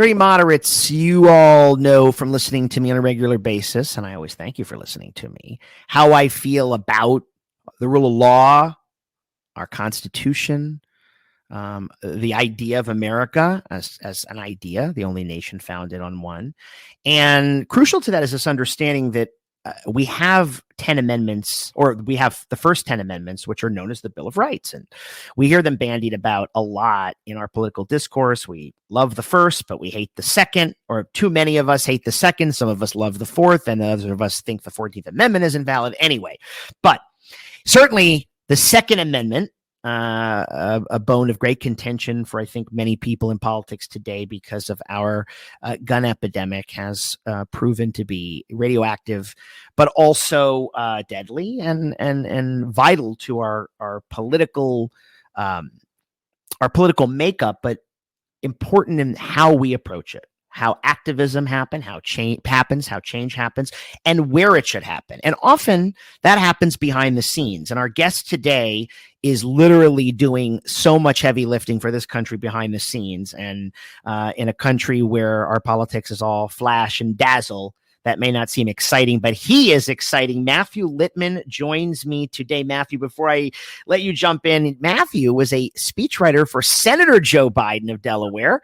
Dirty Moderates, you all know from listening to me on a regular basis, and I always thank you for listening to me, how I feel about the rule of law, our Constitution, the idea of America as an idea, the only nation founded on one. And crucial to that is this understanding that we have 10 amendments, or we have the first 10 amendments, which are known as the Bill of Rights. And we hear them bandied about a lot in our political discourse. We love the first, but we hate the second, or too many of us hate the second. Some of us love the fourth, and others of us think the 14th Amendment is invalid anyway. But certainly the Second Amendment, a bone of great contention for, I think, many people in politics today because of our gun epidemic, has proven to be radioactive, but also deadly and vital to our political makeup, but important in how we approach it. How activism happens, how change happens, and where it should happen. And often that happens behind the scenes. And our guest today is literally doing so much heavy lifting for this country behind the scenes. And in a country where our politics is all flash and dazzle, that may not seem exciting, but he is exciting. Matthew Littman joins me today. Matthew, before I let you jump in, Matthew was a speechwriter for Senator Joe Biden of Delaware.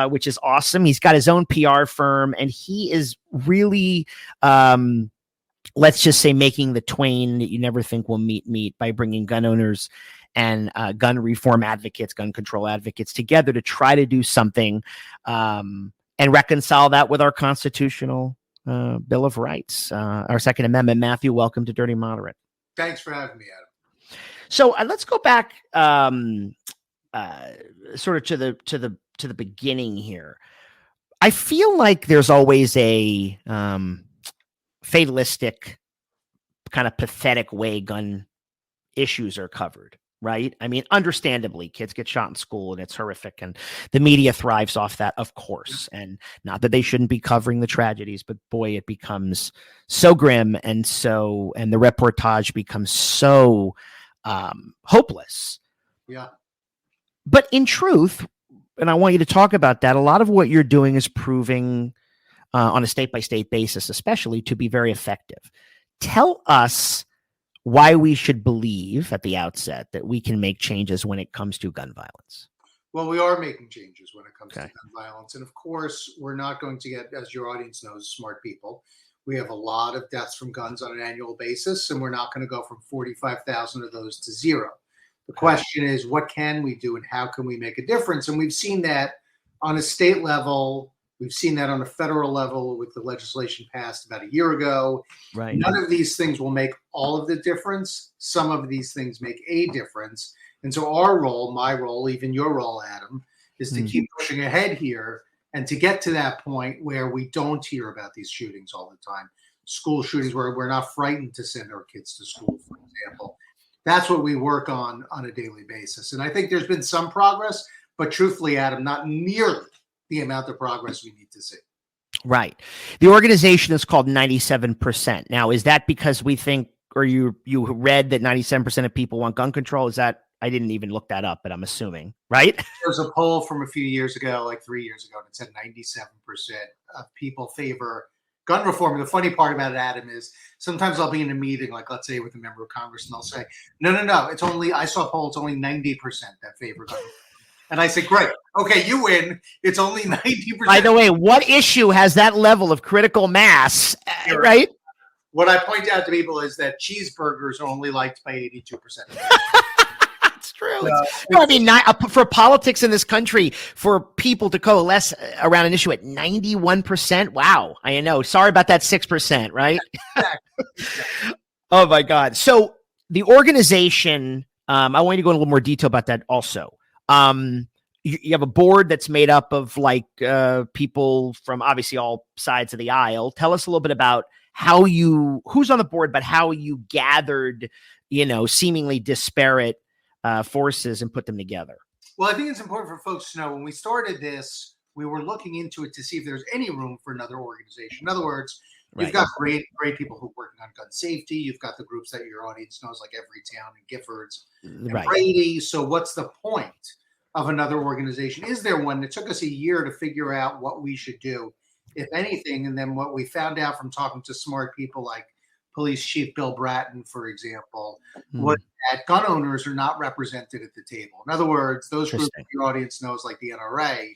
Which is awesome. He's got his own PR firm, and he is really, let's just say, making the twain that you never think will meet by bringing gun owners and gun reform advocates, gun control advocates together to try to do something and reconcile that with our constitutional Bill of Rights, our Second Amendment. Matthew, welcome to Dirty Moderate. Thanks for having me, Adam. So let's go back sort of to the beginning here. I feel like there's always a fatalistic, kind of pathetic way gun issues are covered, right? I mean, understandably, kids get shot in school and it's horrific, and the media thrives off that, of course. And not that they shouldn't be covering the tragedies, but boy, it becomes so grim, and the reportage becomes so hopeless. Yeah. But in truth, and I want you to talk about that, a lot of what you're doing is proving on a state-by-state basis, especially, to be very effective. Tell us why we should believe at the outset that we can make changes when it comes to gun violence. Well, we are making changes when it comes to gun violence. And of course, we're not going to get, as your audience knows, smart people. We have a lot of deaths from guns on an annual basis, and we're not going to go from 45,000 of those to zero. The question is, what can we do and how can we make a difference? And we've seen that on a state level. We've seen that on a federal level with the legislation passed about a year ago. Right. None of these things will make all of the difference. Some of these things make a difference. And so our role, my role, even your role, Adam, is to keep pushing ahead here and to get to that point where we don't hear about these shootings all the time. School shootings where we're not frightened to send our kids to school, for example. That's what we work on a daily basis. And I think there's been some progress, but truthfully, Adam, not nearly the amount of progress we need to see. Right. The organization is called 97%. Now, is that because we think, or you read that 97% of people want gun control? Is that, I didn't even look that up, but I'm assuming, right? There was a poll from a few years ago, like 3 years ago, that said 97% of people favor gun reform. And the funny part about it, Adam, is sometimes I'll be in a meeting, like let's say with a member of Congress, and they'll say, no, it's only, I saw a poll, it's only 90% that favor gun reform. And I say, great, okay, you win. It's only 90%. By the way, what issue has that level of critical mass, right? What I point out to people is that cheeseburgers are only liked by 82%. That's true. I mean, for politics in this country, for people to coalesce around an issue at 91%. Wow. I know. Sorry about that 6%, right? Exactly. Oh, my God. So the organization, I want you to go in a little more detail about that also. You have a board that's made up of like people from obviously all sides of the aisle. Tell us a little bit about who's on the board, but how you gathered, seemingly disparate forces and put them together. Well, I think it's important for folks to know when we started this, we were looking into it to see if there's any room for another organization. In other words, you've got great people who are working on gun safety. You've got the groups that your audience knows, like Everytown and Giffords and Brady. So what's the point? of another organization? Is there one? It took us a year to figure out what we should do, if anything. And then what we found out from talking to smart people like Police Chief Bill Bratton, for example, was that gun owners are not represented at the table. In other words, those groups your audience knows, like the NRA,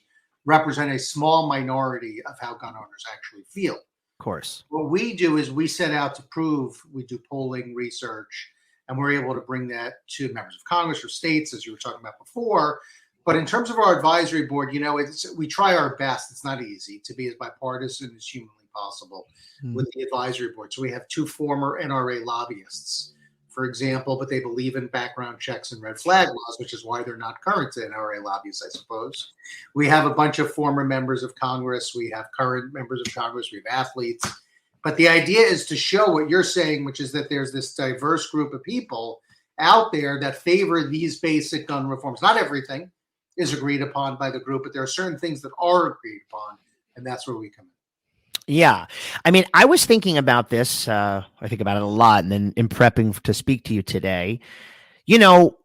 represent a small minority of how gun owners actually feel. Of course. What we do is we set out to prove, we do polling research, and we're able to bring that to members of Congress or states, as you were talking about before. But in terms of our advisory board, you know, we try our best. It's not easy to be as bipartisan as humanly possible with the advisory board. So we have 2 former NRA lobbyists, for example, but they believe in background checks and red flag laws, which is why they're not current NRA lobbyists, I suppose. We have a bunch of former members of Congress. We have current members of Congress. We have athletes. But the idea is to show what you're saying, which is that there's this diverse group of people out there that favor these basic gun reforms. Not everything is agreed upon by the group, but there are certain things that are agreed upon, and that's where we come in. Yeah. I mean, I was thinking about this. I think about it a lot. And then in prepping to speak to you today, you know,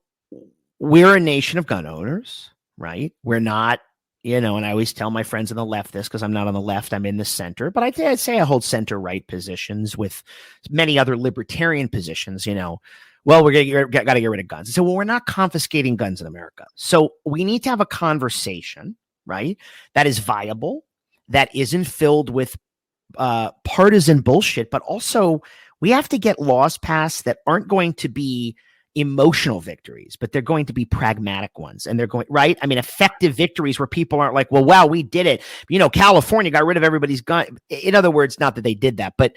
we're a nation of gun owners, right? We're not, you know, and I always tell my friends on the left this because I'm not on the left, I'm in the center. But I'd say I hold center-right positions with many other libertarian positions, you know. Well, we're got to get rid of guns. So, well, we're not confiscating guns in America. So we need to have a conversation, right, that is viable, that isn't filled with partisan bullshit, but also we have to get laws passed that aren't going to be emotional victories, but they're going to be pragmatic ones. And they're going, right? I mean, effective victories where people aren't like, well, wow, we did it. You know, California got rid of everybody's gun. In other words, not that they did that, but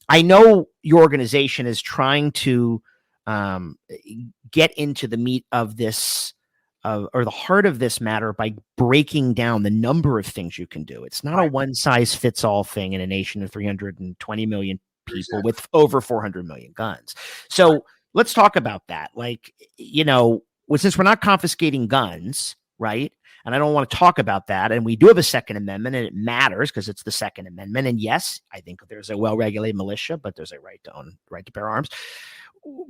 I know your organization is trying to get into the meat of this or the heart of this matter by breaking down the number of things you can do. It's not a one size fits all thing in a nation of 320 million people with over 400 million guns. So let's talk about that. Like, you know, since we're not confiscating guns, right? And I don't want to talk about that. And we do have a Second Amendment, and it matters because it's the Second Amendment. And yes, I think there's a well-regulated militia, but there's a right to bear arms.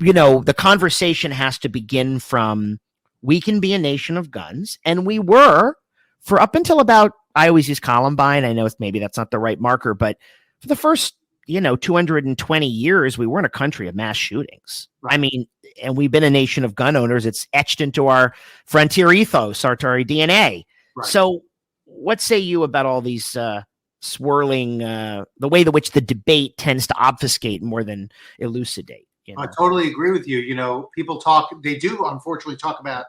You know, the conversation has to begin from, we can be a nation of guns. And we were for up until about, I always use Columbine. I know maybe that's not the right marker, but for the first, 220 years, we weren't a country of mass shootings. Right. I mean, and we've been a nation of gun owners. It's etched into our frontier ethos, our DNA. Right. So what say you about all these swirling, the way in which the debate tends to obfuscate more than elucidate? I totally agree with you. People they do unfortunately talk about,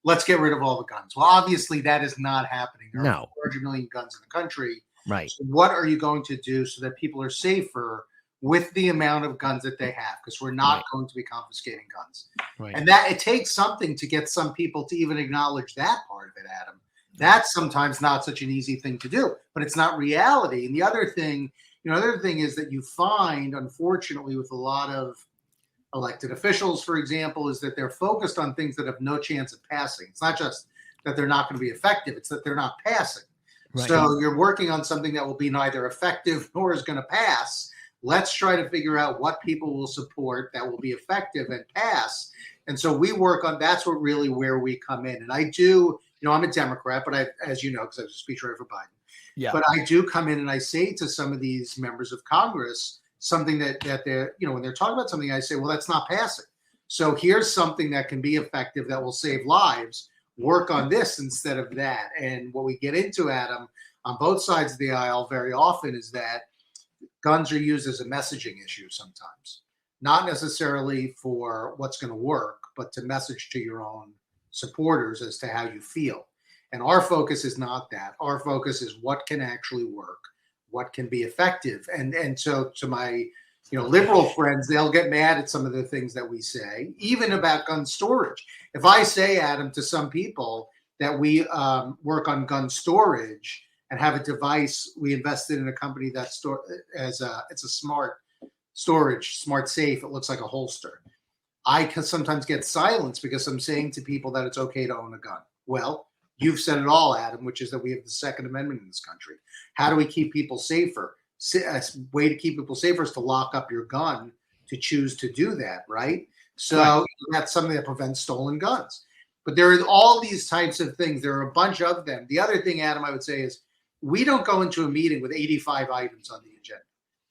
let's get rid of all the guns. Well, obviously that is not happening. There are 400 million guns in the country. Right. So what are you going to do so that people are safer with the amount of guns that they have? Because we're not going to be confiscating guns. Right. And that it takes something to get some people to even acknowledge that part of it, Adam. That's sometimes not such an easy thing to do, but it's not reality. And the other thing is that you find, unfortunately, with a lot of elected officials, for example, is that they're focused on things that have no chance of passing. It's not just that they're not going to be effective, it's that they're not passing. Right. So you're working on something that will be neither effective nor is going to pass. Let's try to figure out what people will support that will be effective and pass. And so we work on, that's where we come in. And I do, I'm a Democrat, but as you know, because I was a speechwriter for Biden. Yeah. But I do come in and I say to some of these members of Congress, something that they're, when they're talking about something, I say, well, that's not passing. So here's something that can be effective that will save lives. Work on this instead of that. And what we get into, Adam, on both sides of the aisle very often is that guns are used as a messaging issue sometimes. Not necessarily for what's going to work, but to message to your own supporters as to how you feel. And our focus is not that. Our focus is what can actually work, what can be effective. And so to my liberal friends, they'll get mad at some of the things that we say, even about gun storage. If I say, Adam, to some people that we work on gun storage and have a device, we invested in a company that it's a smart storage, smart safe. It looks like a holster. I can sometimes get silence because I'm saying to people that it's okay to own a gun. Well, you've said it all, Adam, which is that we have the Second Amendment in this country. How do we keep people safer? A way to keep people safer is to lock up your gun to choose to do that, right? So That's something that prevents stolen guns. But there are all these types of things. There are a bunch of them. The other thing, Adam, I would say is we don't go into a meeting with 85 items on the agenda.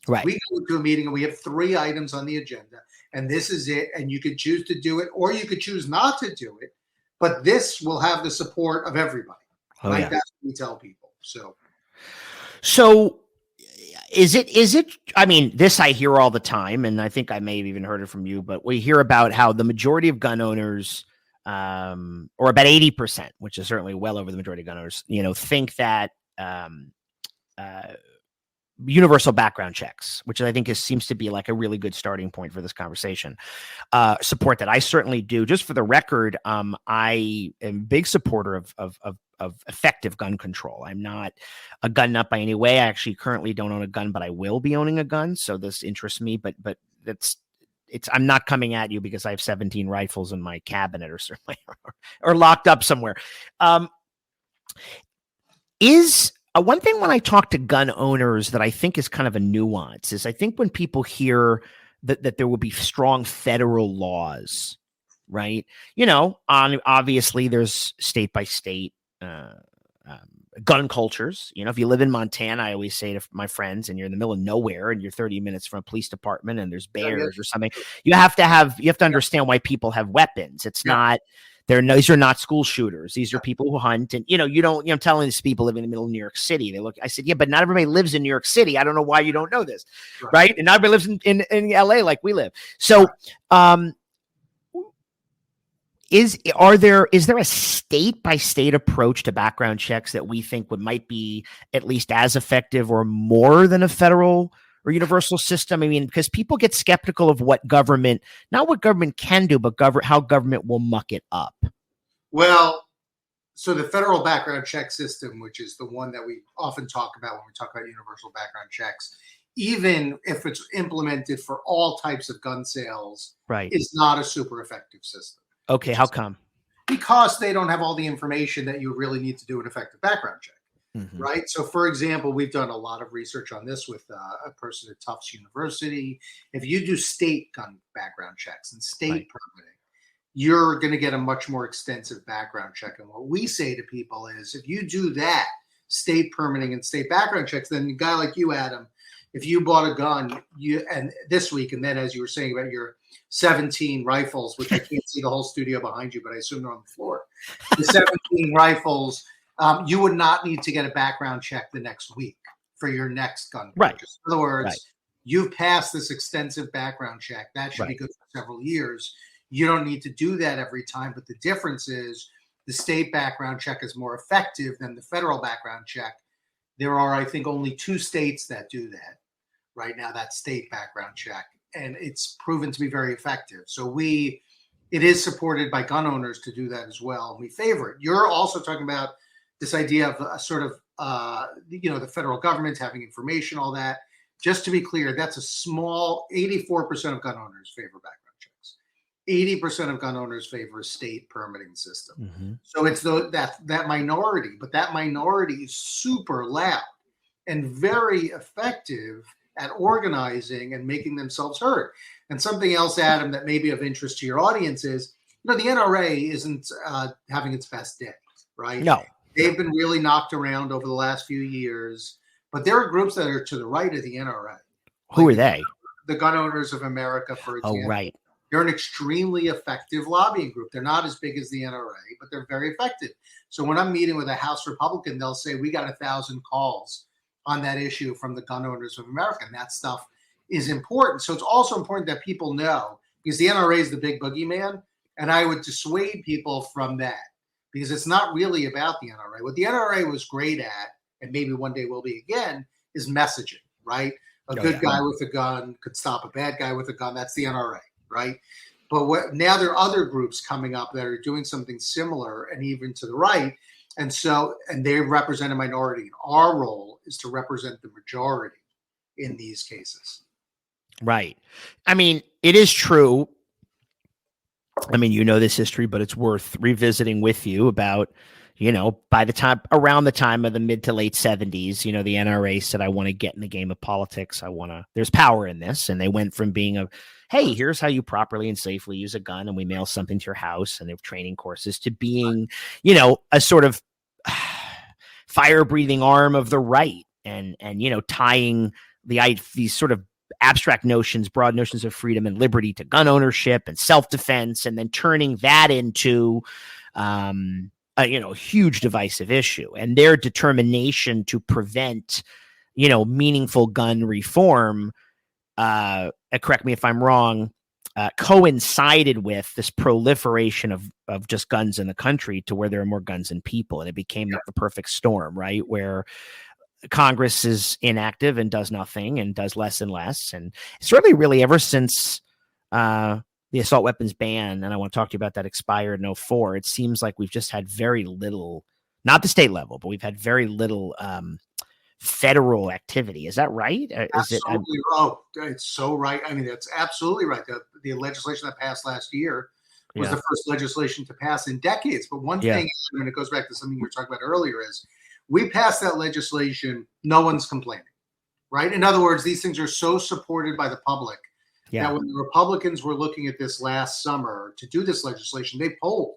Right. We go into a meeting and we have 3 items on the agenda, and this is it. And you could choose to do it, or you could choose not to do it. But this will have the support of everybody. Oh, right? yeah. That's what we tell people. So is it, I mean, this I hear all the time, and I think I may have even heard it from you, but we hear about how the majority of gun owners, or about 80%, which is certainly well over the majority of gun owners, think that, universal background checks, which I think seems to be like a really good starting point for this conversation, support that. I certainly do. Just for the record, I am a big supporter of effective gun control. I'm not a gun nut by any way. I actually currently don't own a gun, but I will be owning a gun. So this interests me, but I'm not coming at you because I have 17 rifles in my cabinet or locked up somewhere. One thing when I talk to gun owners that I think is kind of a nuance is I think when people hear that there will be strong federal laws, right? Obviously there's state by state gun cultures. If you live in Montana, I always say to my friends, and you're in the middle of nowhere and you're 30 minutes from a police department and there's bears or something, you have to understand why people have weapons. It's not. These are not school shooters. These are people who hunt, and I'm telling these people living in the middle of New York City. I said, yeah, but not everybody lives in New York City. I don't know why you don't know this, right? And not everybody lives in LA like we live. So, is there a state by state approach to background checks that we think might be at least as effective or more than a federal or universal system? I mean, because people get skeptical of not what government can do, but how government will muck it up. Well, so the federal background check system, which is the one that we often talk about when we talk about universal background checks, even if it's implemented for all types of gun sales, right, is not a super effective system. Okay, how come? Because they don't have all the information that you really need to do an effective background check. Mm-hmm. Right. So, for example, we've done a lot of research on this with a person at Tufts University. If you do state gun background checks and state permitting, you're going to get a much more extensive background check. And what we say to people is if you do that, state permitting and state background checks, then a guy like you, Adam, if you bought a gun and this week, and then as you were saying about your 17 rifles, which I can't see the whole studio behind you, but I assume they're on the floor, the 17 rifles, you would not need to get a background check the next week for your next gun purchase. In other words, you've passed this extensive background check. That should be good for several years. You don't need to do that every time. But the difference is the state background check is more effective than the federal background check. There are, I think, only 2 states that do that right now, that state background check. And it's proven to be very effective. So it is supported by gun owners to do that as well. And we favor it. You're also talking about this idea of a sort of, the federal government having information, all that. Just to be clear, that's a small 84% of gun owners favor background checks. 80% of gun owners favor a state permitting system. Mm-hmm. So it's that minority, but that minority is super loud and very effective at organizing and making themselves heard. And something else, Adam, that may be of interest to your audience is, the NRA isn't having its best day, right? No. They've been really knocked around over the last few years, but there are groups that are to the right of the NRA. Who are they? The Gun Owners of America, for example. Oh, right. They're an extremely effective lobbying group. They're not as big as the NRA, but they're very effective. So when I'm meeting with a House Republican, they'll say, we got 1,000 calls on that issue from the Gun Owners of America. And that stuff is important. So it's also important that people know, because the NRA is the big boogeyman, and I would dissuade people from that. Because it's not really about the NRA. What the NRA was great at, and maybe one day will be again, is messaging, right? A good guy with a gun could stop a bad guy with a gun. That's the NRA, right? But now there are other groups coming up that are doing something similar and even to the right. And they represent a minority. And our role is to represent the majority in these cases. Right. I mean, it is true. I mean, this history, but it's worth revisiting with you about, by around the time of the mid to late 70s, the NRA said, I want to get in the game of politics. There's power in this. And they went from being hey, here's how you properly and safely use a gun, and we mail something to your house, and they have training courses, to being, a sort of fire breathing arm of the right, and tying these sort of abstract notions, broad notions of freedom and liberty to gun ownership and self-defense, and then turning that into a huge divisive issue. And their determination to prevent meaningful gun reform, correct me if I'm wrong, coincided with this proliferation of just guns in the country, to where there are more guns than people. And it became the perfect storm, right? Where Congress is inactive and does nothing and does less and less. And certainly really ever since the assault weapons ban, and I want to talk to you about that, expired in 2004, it seems like we've just had very little, not the state level, but we've had very little federal activity. Is that right? Absolutely. It's so right. I mean, that's absolutely right. The legislation that passed last year was the first legislation to pass in decades. But one thing, and it goes back to something you were talking about earlier, is we passed that legislation, no one's complaining, right? In other words, these things are so supported by the public that when the Republicans were looking at this last summer to do this legislation, they polled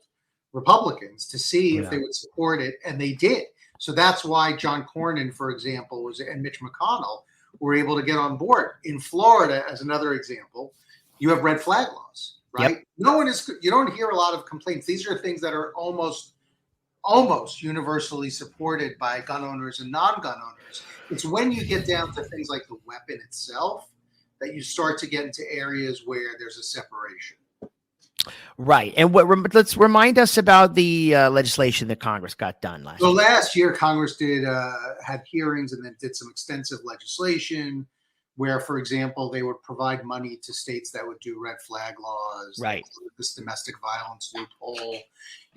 Republicans to see if they would support it, and they did. So that's why John Cornyn, for example, and Mitch McConnell were able to get on board. In Florida, as another example, you have red flag laws, right? You don't hear a lot of complaints. These are things that are almost universally supported by gun owners and non-gun owners. It's when you get down to things like the weapon itself that you start to get into areas where there's a separation. Right. And let's remind us about the legislation that Congress got done last year. So last year, Congress had hearings and then did some extensive legislation where, for example, they would provide money to states that would do red flag laws, right? This domestic violence loophole,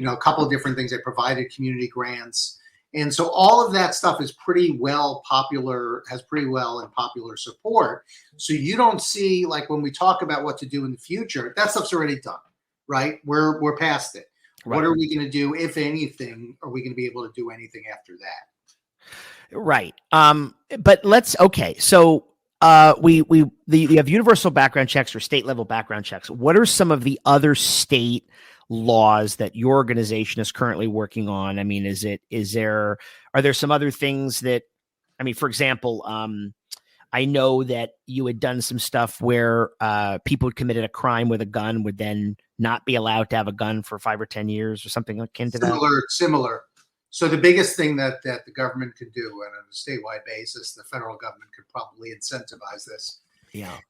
a couple of different things. They provided community grants. And so all of that stuff is pretty well in popular support. So you don't see, like, when we talk about what to do in the future, that stuff's already done, right? We're past it. Right. What are we going to do, if anything? Are we going to be able to do anything after that? Right. So you have universal background checks or state level background checks. What are some of the other state laws that your organization is currently working on? I mean, are there some other things that, for example, I know that you had done some stuff where people who committed a crime with a gun would then not be allowed to have a gun for 5 or 10 years or something akin to that. Similar. So the biggest thing that the government could do, and on a statewide basis, the federal government could probably incentivize this,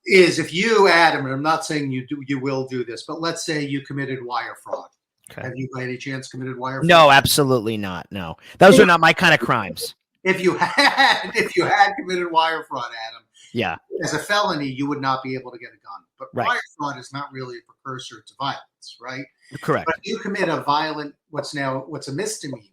is if you, Adam, and I'm not saying you will do this, but let's say you committed wire fraud. Okay. Have you by any chance committed wire fraud? No, absolutely not. No, those are not my kind of crimes. If you had committed wire fraud, Adam, as a felony, you would not be able to get a gun. But wire fraud is not really a precursor to violence, right? Correct. But if you commit what's a misdemeanor,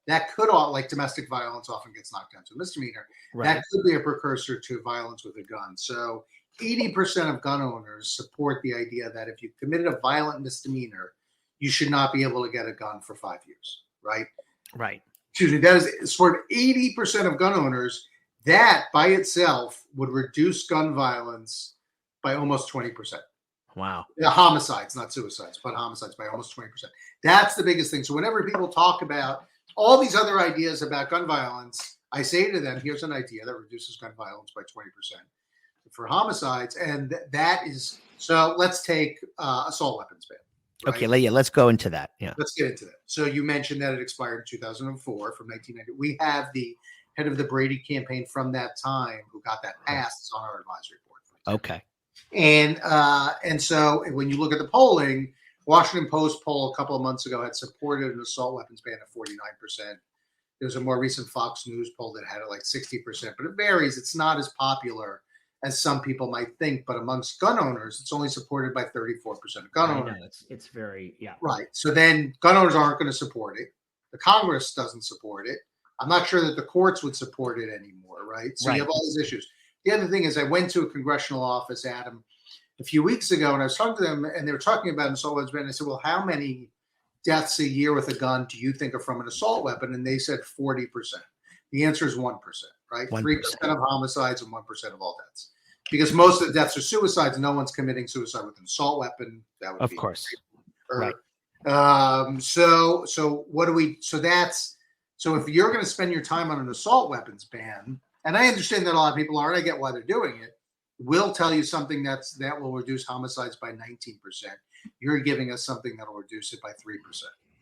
that could, like domestic violence often gets knocked down to a misdemeanor. Right. That could be a precursor to violence with a gun. So 80% of gun owners support the idea that if you committed a violent misdemeanor, you should not be able to get a gun for 5 years, right? Right. Excuse me. That is for 80% of gun owners. That by itself would reduce gun violence by almost 20%. Wow. Homicides, not suicides, but homicides by almost 20%. That's the biggest thing. So whenever people talk about all these other ideas about gun violence, I say to them, here's an idea that reduces gun violence by 20% for homicides. And that is, so let's take assault weapons ban. Right? Okay, let's go into that. Yeah. Let's get into that. So you mentioned that it expired in 2004 from 1990. We have the head of the Brady campaign from that time who got that passed. It's on our advisory board. Okay. And so when you look at the polling, Washington Post poll a couple of months ago had supported an assault weapons ban at 49%. There's a more recent Fox News poll that had it like 60%, but it varies. It's not as popular as some people might think, but amongst gun owners, it's only supported by 34% of gun owners. It's very, Right. So then gun owners aren't going to support it. The Congress doesn't support it. I'm not sure that the courts would support it anymore, right? So you have all these issues. The other thing is I went to a congressional office, Adam, a few weeks ago, and I was talking to them, and they were talking about assault weapons ban. I said, well, how many deaths a year with a gun do you think are from an assault weapon? And they said 40%. The answer is 1%, right? 1%. 3% of homicides and 1% of all deaths. Because most of the deaths are suicides. No one's committing suicide with an assault weapon. That would Of be course. right. Right. So what do we? So if you're going to spend your time on an assault weapons ban, and I understand that a lot of people aren't. I get why they're doing it. We'll tell you something that will reduce homicides by 19%. You're giving us something that will reduce it by 3%,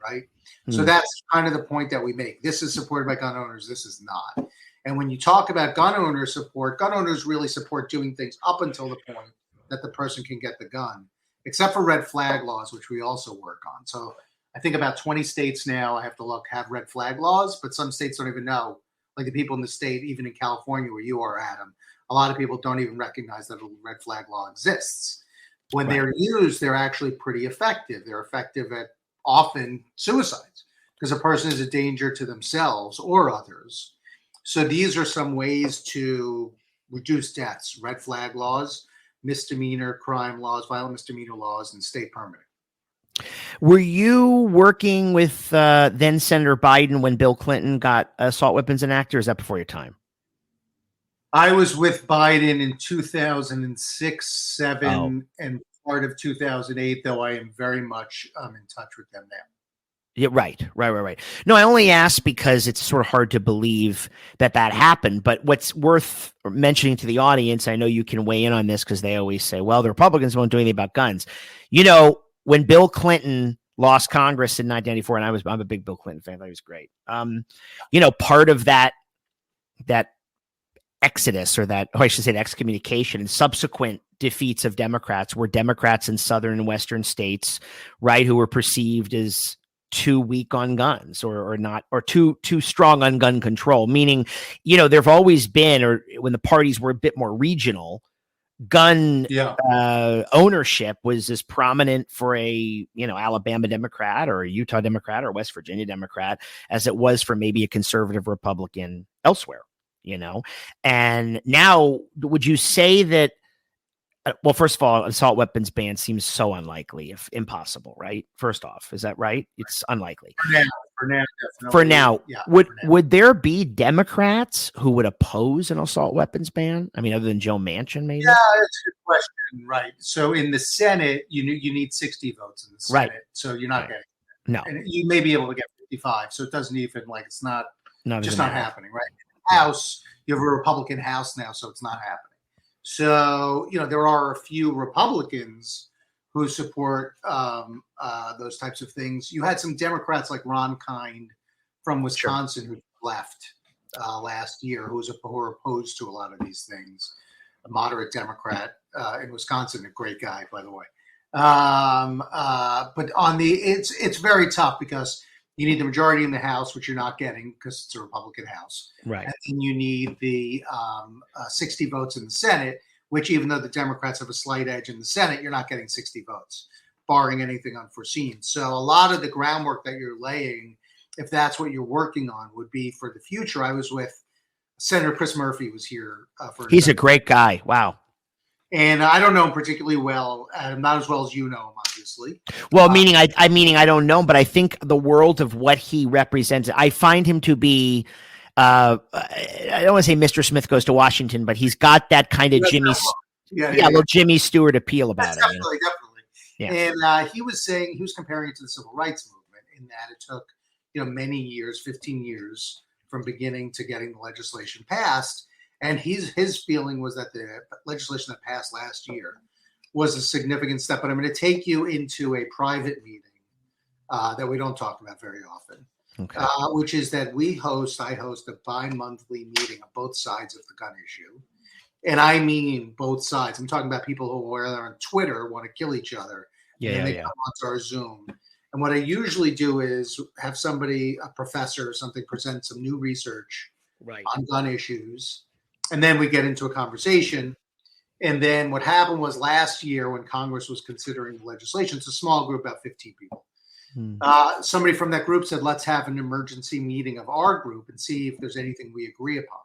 right? So that's kind of the point that we make. This is supported by gun owners. This is not. And when you talk about gun owner support, gun owners really support doing things up until the point that the person can get the gun, except for red flag laws, which we also work on. So I think about 20 states now, I have to look, have red flag laws, but some states don't even know. Like the people in the state, even in California where you are, Adam, a lot of people don't even recognize that a red flag law exists. When they're used, they're actually pretty effective. They're effective at often suicides because a person is a danger to themselves or others. So these are some ways to reduce deaths: red flag laws, misdemeanor crime laws, violent misdemeanor laws, and state permitting. Were you working with then Senator Biden when Bill Clinton got assault weapons enacted, or is that before your time? I was with Biden in 2006, 7, and part of 2008, though I am very much in touch with them now. Yeah, right. No, I only asked because it's sort of hard to believe that happened. But what's worth mentioning to the audience, I know you can weigh in on this because they always say, well, the Republicans won't do anything about guns. You know, when Bill Clinton lost Congress in 1994, and I'm a big Bill Clinton fan. I thought he was great. You know, part of that exodus, or I should say excommunication, and subsequent defeats of Democrats were Democrats in southern and western states, right, who were perceived as too weak on guns or not, or too strong on gun control. Meaning, you know, there've always been, or when the parties were a bit more regional, gun ownership was as prominent for a, you know, Alabama Democrat or a Utah Democrat or West Virginia Democrat as it was for maybe a conservative Republican elsewhere, you know. And now, would you say that, well, first of all, assault weapons ban seems so unlikely, if impossible, right? First off, is that right? It's unlikely. For now, yeah, would there be Democrats who would oppose an assault weapons ban? I mean, other than Joe Manchin, maybe? Yeah, that's a good question, right? So in the Senate, you need 60 votes in the Senate, right? So you're not getting it. No, and you may be able to get 55. So it doesn't even, like, it's not just not happening, right? In the House, you have a Republican House now, so it's not happening. So, you know, there are a few Republicans who support those types of things. You had some Democrats like Ron Kind from Wisconsin who left last year, who are opposed to a lot of these things. A moderate Democrat in Wisconsin, a great guy, by the way. But it's very tough because you need the majority in the House, which you're not getting because it's a Republican House. Right. And then you need the 60 votes in the Senate, which, even though the Democrats have a slight edge in the Senate, you're not getting 60 votes, barring anything unforeseen. So a lot of the groundwork that you're laying, if that's what you're working on, would be for the future. I was with Senator Chris Murphy was here. He's a great guy. Wow. And I don't know him particularly well, not as well as you know him, obviously. Well, meaning I don't know him, but I think the world of what he represents, I find him to be, I don't want to say Mr. Smith Goes to Washington, but he's got that kind of little Jimmy Stewart appeal about it. Definitely. Yeah. And he was comparing it to the civil rights movement in that it took, many years, 15 years from beginning to getting the legislation passed. And his feeling was that the legislation that passed last year was a significant step. But I'm going to take you into a private meeting that we don't talk about very often, which is that I host a bi-monthly meeting of both sides of the gun issue. And I mean both sides. I'm talking about people who are on Twitter, want to kill each other. And they come onto our Zoom. And what I usually do is have somebody, a professor or something, present some new research on gun issues. And then we get into a conversation. And then what happened was last year when Congress was considering the legislation, it's a small group, about 15 people. Somebody from that group said, let's have an emergency meeting of our group and see if there's anything we agree upon.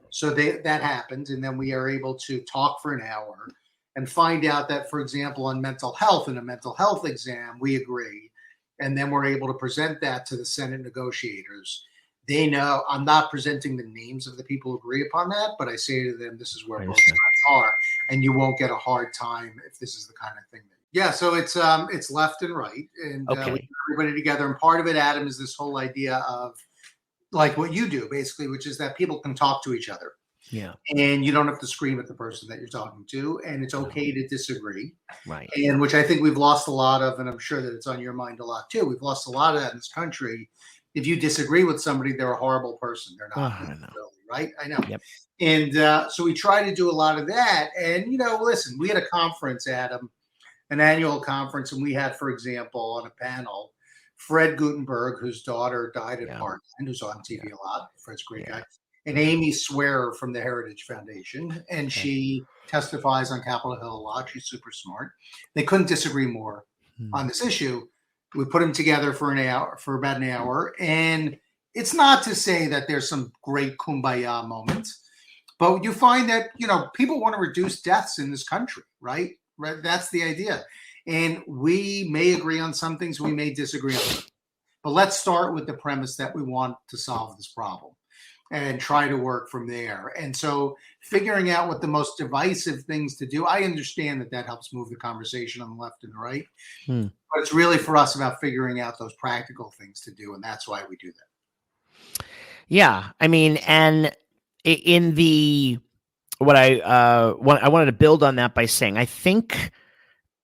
So that happened. And then we are able to talk for an hour and find out that, for example, on mental health, in a mental health exam, we agree. and then we're able to present that to the Senate negotiators. They know I'm not presenting the names of the people who agree upon that, but I say to them, this is where both sides are, and you won't get a hard time if this is the kind of thing that. Yeah, so it's left and right, and we get everybody together. And part of it, Adam, is this whole idea of like what you do, basically, which is that people can talk to each other. Yeah. And you don't have to scream at the person that you're talking to, and it's okay to disagree. Right. And which I think we've lost a lot of, and I'm sure that it's on your mind a lot too. We've lost a lot of that in this country. If you disagree with somebody, they're a horrible person. They're not, right? I know. Yep. And so we try to do a lot of that. And, listen, we had a conference, Adam, an annual conference, and we had, for example, on a panel, Fred Gutenberg, whose daughter died at Parkland, who's on TV a lot. Fred's a great guy. And Amy Swearer from the Heritage Foundation, and she testifies on Capitol Hill a lot. She's super smart. They couldn't disagree more on this issue. We put them together for about an hour, and it's not to say that there's some great kumbaya moments, but you find that people want to reduce deaths in this country, right? Right, that's the idea. And we may agree on some things, we may disagree on them. But let's start with the premise that we want to solve this problem and try to work from there. And so figuring out what the most divisive things to do, I understand that helps move the conversation on the left and the right. But it's really for us about figuring out those practical things to do. And that's why we do that. Yeah. I mean, and in the what I wanted to build on that by saying, I think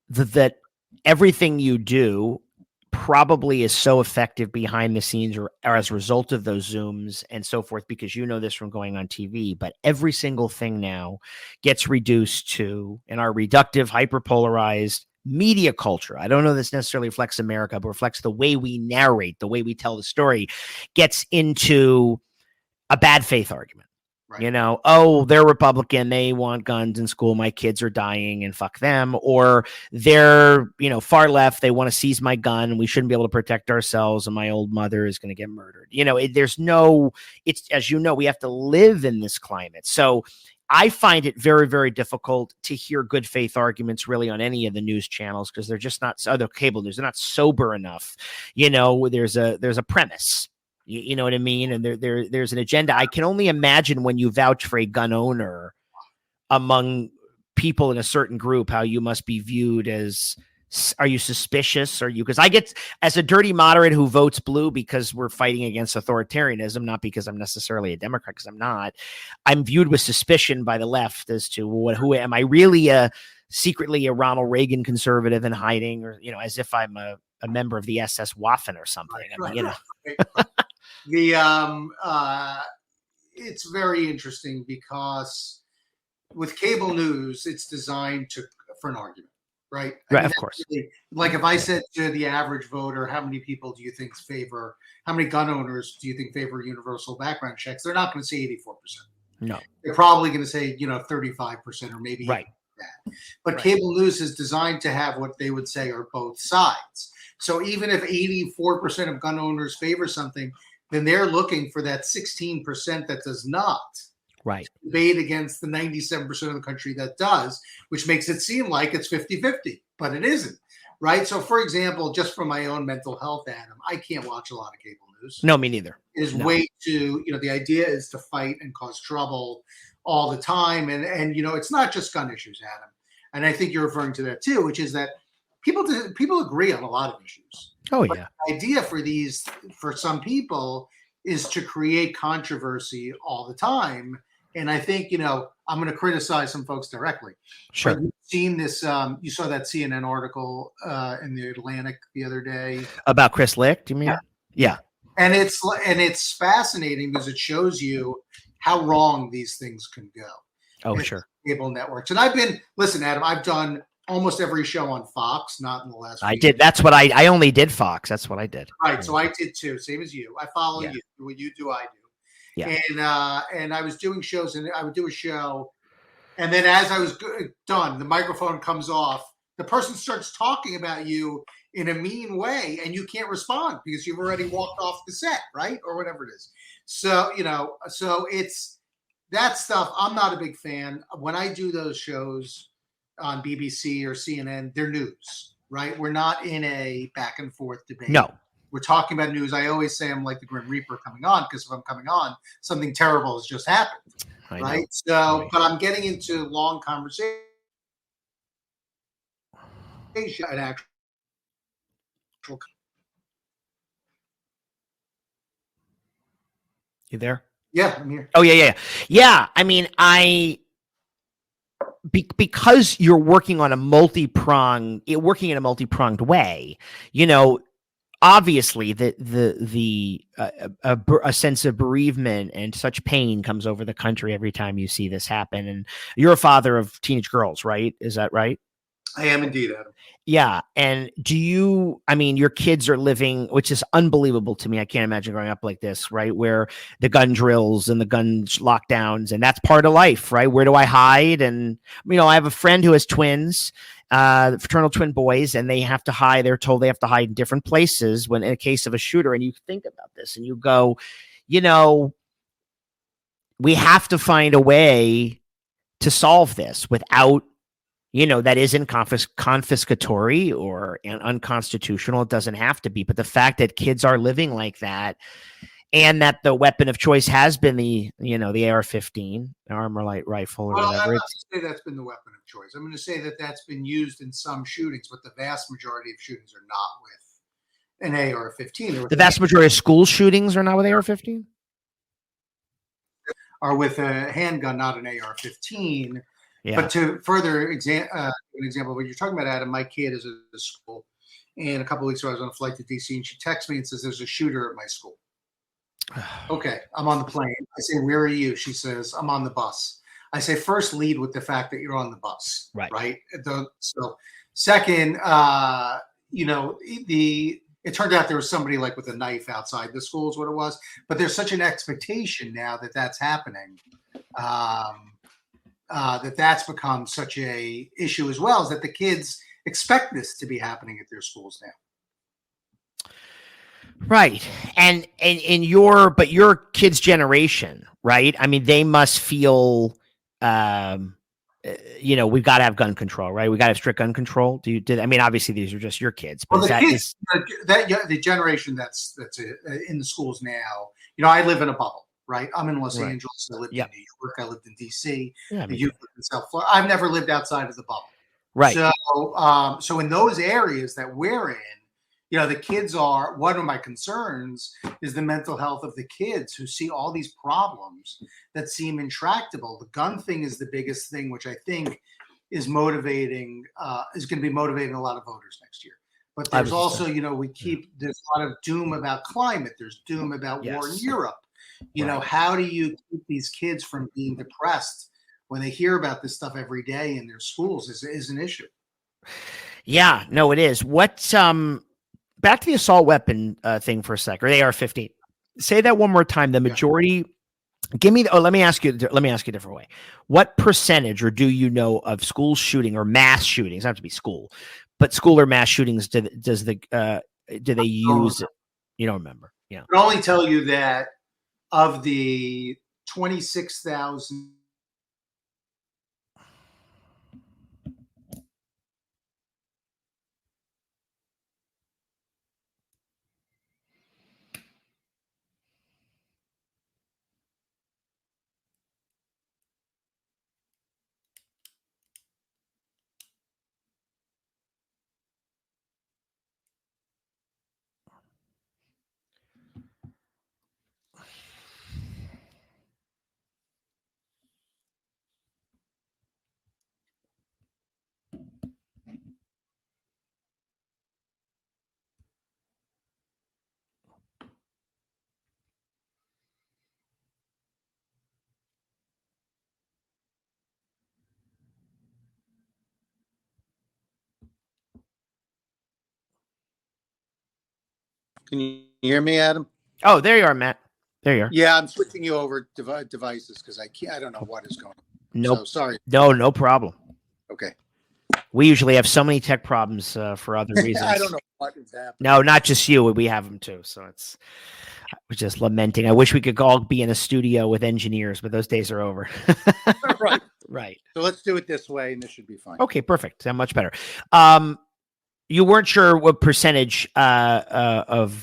that everything you do probably is so effective behind the scenes or as a result of those Zooms and so forth, because this from going on TV, but every single thing now gets reduced to, in our reductive, hyperpolarized media culture. I don't know this necessarily reflects America, but reflects the way we narrate, the way we tell the story, gets into a bad faith argument. Right. They're Republican, they want guns in school, my kids are dying and fuck them. Or they're, far left, they want to seize my gun, we shouldn't be able to protect ourselves, and my old mother is going to get murdered. It's, as we have to live in this climate. So I find it very, very difficult to hear good faith arguments really on any of the news channels, because they're just not, other cable news, they're not sober enough. There's a premise. You know what I mean? And there's an agenda. I can only imagine when you vouch for a gun owner among people in a certain group, how you must be viewed as, are you suspicious? Because I get, as a dirty moderate who votes blue because we're fighting against authoritarianism, not because I'm necessarily a Democrat, because I'm not, I'm viewed with suspicion by the left as to who am I really secretly a Ronald Reagan conservative in hiding, or, as if I'm a member of the SS Waffen or something. It's very interesting because with cable news, it's designed for an argument, right? Right, of course. Really, like if I said to the average voter, how many people do you think how many gun owners do you think favor universal background checks? They're not going to say 84%. No. They're probably going to say, 35% or maybe right. that. But cable news is designed to have what they would say are both sides. So even if 84% of gun owners favor something, then they're looking for that 16% that does not. Right. Debate against the 97% of the country that does, which makes it seem like it's 50-50, but it isn't. Right. So, for example, just for my own mental health, Adam, I can't watch a lot of cable news. No, me neither. It is way too, the idea is to fight and cause trouble all the time. And it's not just gun issues, Adam. And I think you're referring to that too, which is that people agree on a lot of issues. Oh, but yeah. The idea for some people is to create controversy all the time. And I think, I'm going to criticize some folks directly. Sure. But you've seen this, you saw that CNN article in the Atlantic the other day. About Chris Licht, do you mean? Yeah. And it's fascinating because it shows you how wrong these things can go. Oh, sure. Cable networks. And listen, Adam, I've done almost every show on Fox, not in the last week. I did. That's what I only did Fox. That's what I did. Right. So I did too. Same as you. I follow you. What you do, I do. Yeah. And I was doing shows, and I would do a show. And then as I was done, the microphone comes off. The person starts talking about you in a mean way, and you can't respond because you've already walked off the set, right? Or whatever it is. So, so it's that stuff. I'm not a big fan. When I do those shows on BBC or CNN, they're news. right? We're not in a back and forth debate. No. We're talking about news. I always say I'm like the Grim Reaper coming on, because if I'm coming on, something terrible has just happened, right? So, but I'm getting into long conversation, an actual. You there? Yeah, I'm here. Oh, yeah. I mean, because you're working in a multi-pronged way, you know, obviously a sense of bereavement and such pain comes over the country every time you see this happen. And you're a father of teenage girls, right? Is that right? I am indeed, Adam. Yeah. And your kids are living, which is unbelievable to me. I can't imagine growing up like this, right? Where the gun drills and the gun lockdowns, and that's part of life, right? Where do I hide? And, I have a friend who has twins, fraternal twin boys, and they have to hide. They're told they have to hide in different places when in a case of a shooter. And you think about this and you go, we have to find a way to solve this without, that isn't confiscatory or unconstitutional. It doesn't have to be. But the fact that kids are living like that, and that the weapon of choice has been the AR-15, armor light rifle, or whatever. I'm not going to say that's been the weapon of choice. I'm going to say that that's been used in some shootings, but the vast majority of shootings are not with an AR-15. The vast majority of school shootings are not with AR-15? Are with a handgun, not an AR-15. Yeah. But to further an example of what you're talking about, Adam, my kid is at a school, and a couple of weeks ago I was on a flight to DC, and she texts me and says, "There's a shooter at my school." Okay, I'm on the plane. I say, "Where are you?" She says, "I'm on the bus." I say, first lead with the fact that you're on the bus, right? So, second, it turned out there was somebody like with a knife outside the school is what it was. But there's such an expectation now that that's happening. That's become such a issue as well, is that the kids expect this to be happening at their schools now. Right. And your kids' generation, right? I mean, they must feel, we've got to have gun control, right? We got to have strict gun control. Obviously these are just your kids, but the generation that's in the schools now, I live in a bubble. Right, I'm in Los Angeles. I lived in New York. I lived in DC. You lived in South Florida. I've never lived outside of the bubble. Right. So in those areas that we're in, the kids are. One of my concerns is the mental health of the kids who see all these problems that seem intractable. The gun thing is the biggest thing, which I think is motivating. Is going to be motivating a lot of voters next year. But there's also, there's a lot of doom about climate. There's doom about war in Europe. How do you keep these kids from being depressed when they hear about this stuff every day in their schools is an issue. Yeah, no, it is. What's back to the assault weapon thing for a sec, or the AR-15. Say that one more time. The majority. Give me. Let me ask you a different way. What percentage, or do you know, of school shooting or mass shootings? Not to be school, but school or mass shootings. Do they use? You don't remember? Yeah. I can only tell you that of the 26,000. Can you hear me, Adam? Oh, there you are, Matt. There you are. Yeah, I'm switching you over devices because I don't know what is going on. Nope. So sorry. No problem. Okay. We usually have so many tech problems for other reasons. I don't know what is happening. No, not just you. We have them too. So we're just lamenting. I wish we could all be in a studio with engineers, but those days are over. Right. Right. So let's do it this way, and this should be fine. Okay, perfect. Sound much better. You weren't sure what percentage of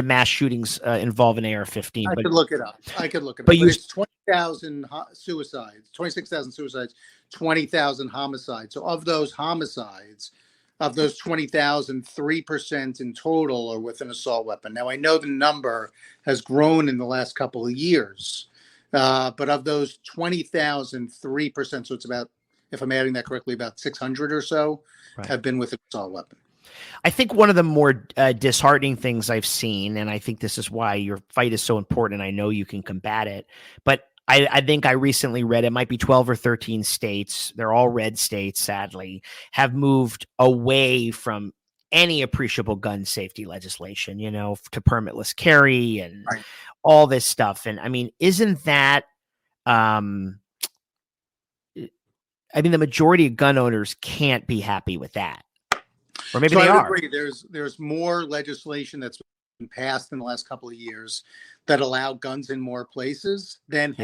mass shootings involve an AR-15, I but could look it up. but But you it's 20,000 suicides, 26,000 suicides, 20,000 homicides. So of those homicides, of those 20,000, 3% in total are with an assault weapon. Now, I know the number has grown in the last couple of years, but of those 20,000, 3%, so it's about, if I'm adding that correctly, about 600 or so have been with an assault weapon. I think one of the more disheartening things I've seen, and I think this is why your fight is so important, and I know you can combat it, but I think I recently read it might be 12 or 13 states, they're all red states, sadly, have moved away from any appreciable gun safety legislation, to permitless carry and all this stuff. And I mean, isn't that, the majority of gun owners can't be happy with that. Or maybe they are. Agree. There's more legislation that's been passed in the last couple of years that allow guns in more places than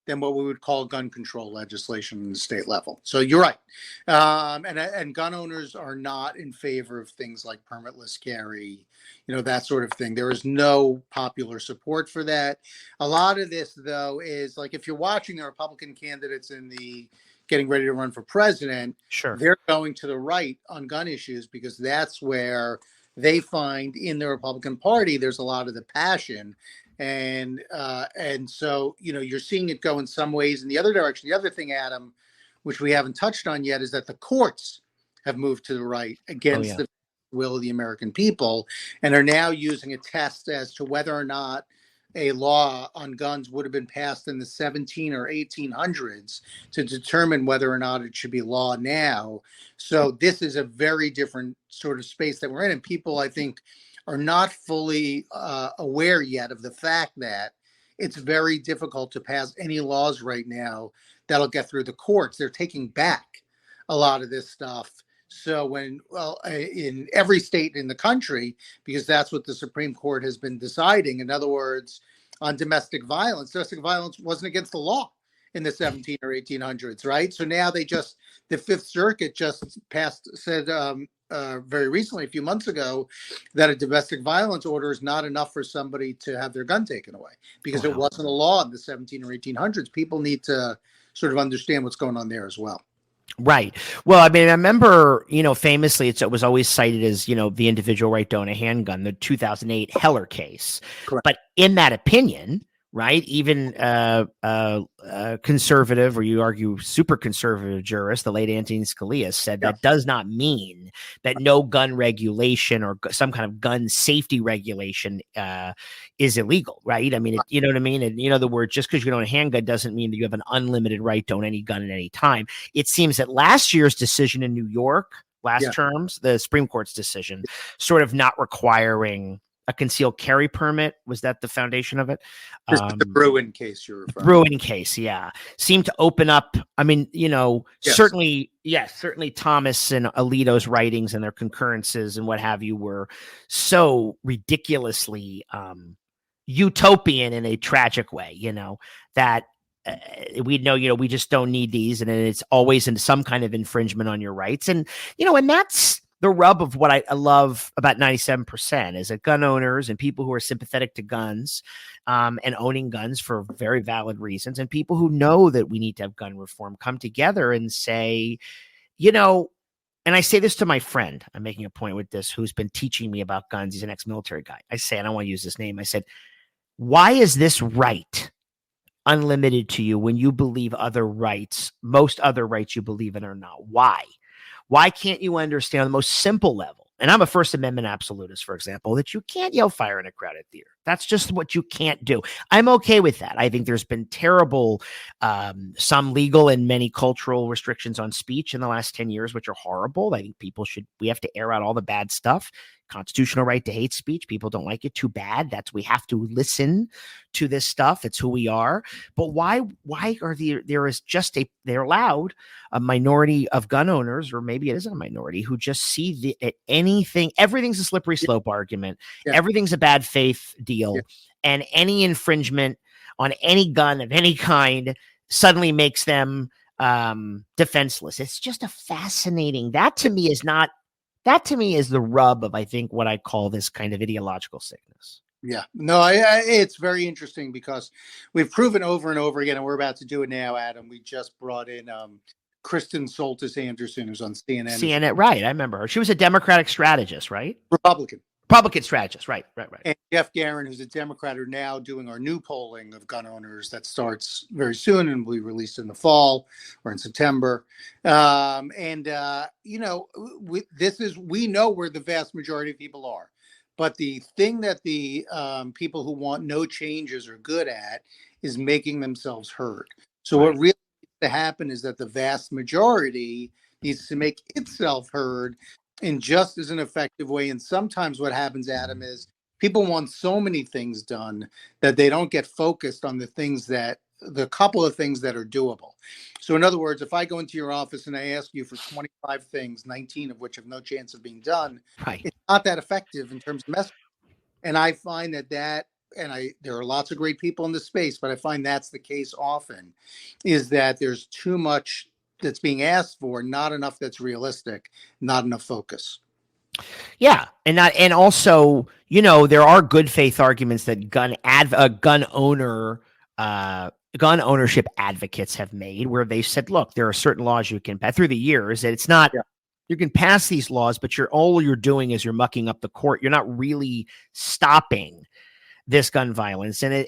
what we would call gun control legislation in the state level. So you're right. And gun owners are not in favor of things like permitless carry, that sort of thing. There is no popular support for that. A lot of this, though, is like if you're watching the Republican candidates in the getting ready to run for president, sure, they're going to the right on gun issues because that's where they find in the Republican Party there's a lot of the passion, and so you're seeing it go in some ways in the other direction. The other thing, Adam, which we haven't touched on yet, is that the courts have moved to the right against the will of the American people, and are now using a test as to whether or not a law on guns would have been passed in the 17 or 1800s to determine whether or not it should be law now. So this is a very different sort of space that we're in. And people, I think, are not fully aware yet of the fact that it's very difficult to pass any laws right now that'll get through the courts. They're taking back a lot of this stuff. So in every state in the country, because that's what the Supreme Court has been deciding. In other words, on domestic violence wasn't against the law in the 17 or 1800s, right? So now the Fifth Circuit just said very recently, a few months ago, that a domestic violence order is not enough for somebody to have their gun taken away because it wasn't a law in the 17 or 1800s. People need to sort of understand what's going on there as well. Right. Well, I remember, famously, it was always cited as, the individual right to own a handgun, the 2008 Heller case. Correct. But in that opinion, right, even conservative, or you argue super conservative jurist, the late Antonin Scalia, said that does not mean that no gun regulation or some kind of gun safety regulation is illegal, right? You know what I mean? And in other words, just because you own a handgun doesn't mean that you have an unlimited right to own any gun at any time. It seems that last year's decision in New York, terms, the Supreme Court's decision, sort of not requiring a concealed carry permit, was that the foundation of it? The Bruin case you're referring to. Bruin case, seemed to open up. Certainly Thomas and Alito's writings and their concurrences and what have you were so ridiculously utopian in a tragic way, that we know, we just don't need these, and it's always in some kind of infringement on your rights. And, and that's the rub of what I love about 97% is that gun owners and people who are sympathetic to guns and owning guns for very valid reasons, and people who know that we need to have gun reform, come together and say, and I say this to my friend, I'm making a point with this, who's been teaching me about guns. He's an ex-military guy. I say, I don't want to use his name. I said, why is this right unlimited to you when you believe most other rights you believe in are not? Why? Why can't you understand on the most simple level? And I'm a First Amendment absolutist, for example, that you can't yell fire in a crowded theater. That's just what you can't do. I'm okay with that. I think there's been terrible, some legal and many cultural restrictions on speech in the last 10 years, which are horrible. I think we have to air out all the bad stuff. Constitutional right to hate speech. People don't like it. Too bad. We have to listen to this stuff. It's who we are. But why are they're allowed a minority of gun owners, or maybe it isn't a minority, who just see everything's a slippery slope argument. Yeah. Everything's a bad faith deal. Yeah. And any infringement on any gun of any kind suddenly makes them defenseless. It's just that to me is not That to me is the rub of, I think, what I call this kind of ideological sickness. Yeah, no, it's very interesting because we've proven over and over again, and we're about to do it now, Adam. We just brought in Kristen Soltis Anderson, who's on CNN. CNN, right? I remember her. She was a Democratic strategist, right? Republican strategist, right. And Jeff Guerin, who's a Democrat, are now doing our new polling of gun owners that starts very soon and will be released in the fall or in September. We know where the vast majority of people are. But the thing that the people who want no changes are good at is making themselves heard. So what really needs to happen is that the vast majority needs to make itself heard in just as an effective way. And sometimes what happens, Adam, is people want so many things done that they don't get focused on the couple of things that are doable. So in other words, if I go into your office and I ask you for 25 things, 19 of which have no chance of being done, it's not that effective in terms of messaging. And I find there are lots of great people in this space, but I find that's the case often, is that there's too much that's being asked for, not enough that's realistic, not enough focus. Yeah, and also, there are good faith arguments that gun ownership advocates have made, where they said, look, there are certain laws you can pass through the years, that it's not. Yeah. You can pass these laws, but all you're doing is you're mucking up the court. You're not really stopping this gun violence. I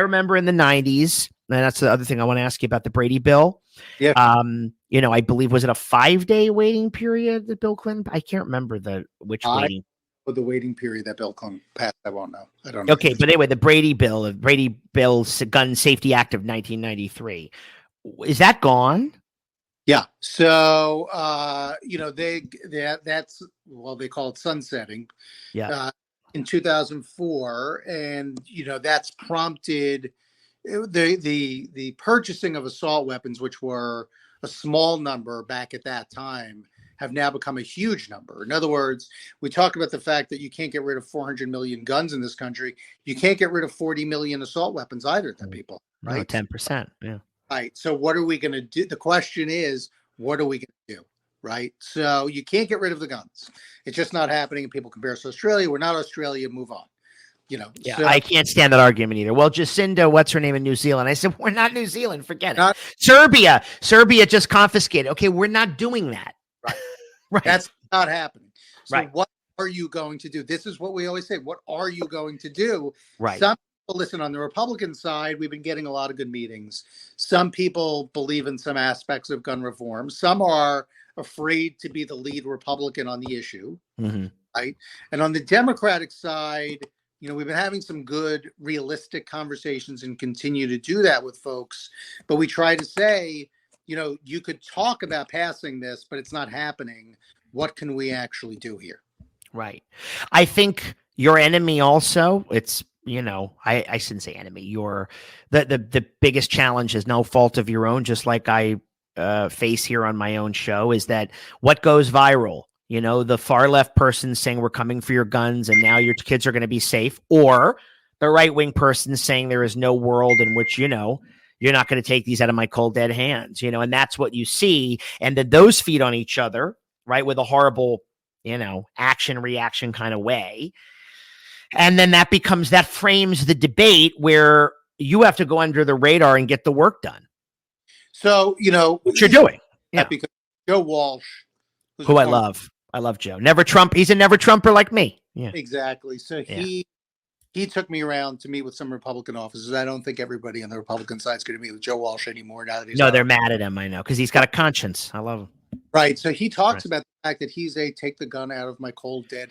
remember in the 90s, and that's the other thing I want to ask you about the Brady bill. Yeah. I believe, was it a 5-day waiting period that Bill Clinton? I can't remember waiting. But the waiting period that Bill Clinton passed, I won't know. I don't know. Okay, but anyway, the Brady Bill's Gun Safety Act of 1993. Is that gone? Yeah. So they call it sunsetting. Yeah. In 2004, and that's prompted the purchasing of assault weapons, which were a small number back at that time, have now become a huge number. In other words, we talk about the fact that you can't get rid of 400 million guns in this country. You can't get rid of 40 million assault weapons either, that people, right? No, 10%. Yeah. Right. So what are we going to do? The question is, what are we going to do? Right. So you can't get rid of the guns. It's just not happening. And people compare us to Australia. We're not Australia. Move on. Yeah, so, I can't stand that argument either. Well, Jacinda, what's her name in New Zealand? I said, we're not New Zealand. Forget it. Serbia just confiscated. Okay, we're not doing that. Right. Right. That's not happening. So right. What are you going to do? This is what we always say. What are you going to do? Right. Some people, listen, on the Republican side, we've been getting a lot of good meetings. Some people believe in some aspects of gun reform. Some are afraid to be the lead Republican on the issue. Mm-hmm. Right. And on the Democratic side, we've been having some good, realistic conversations and continue to do that with folks. But we try to say, you could talk about passing this, but it's not happening. What can we actually do here? Right. I think your enemy also, it's, I shouldn't say enemy. The biggest challenge is no fault of your own, just like I face here on my own show, is that what goes viral? The far left person saying we're coming for your guns and now your kids are going to be safe, or the right wing person saying there is no world in which, you're not going to take these out of my cold dead hands, and that's what you see. And that those feed on each other, right, with a horrible, action reaction kind of way. And then that frames the debate where you have to go under the radar and get the work done. So, what you're doing. Yeah. Because Joe Walsh, who I love Joe. Never Trump. He's a never Trumper like me. Yeah, exactly. So he took me around to meet with some Republican officers. I don't think everybody on the Republican side is going to meet with Joe Walsh anymore now that he's they're mad at him. I know, because he's got a conscience. I love him. Right. So he talks about the fact that he's a take the gun out of my cold dead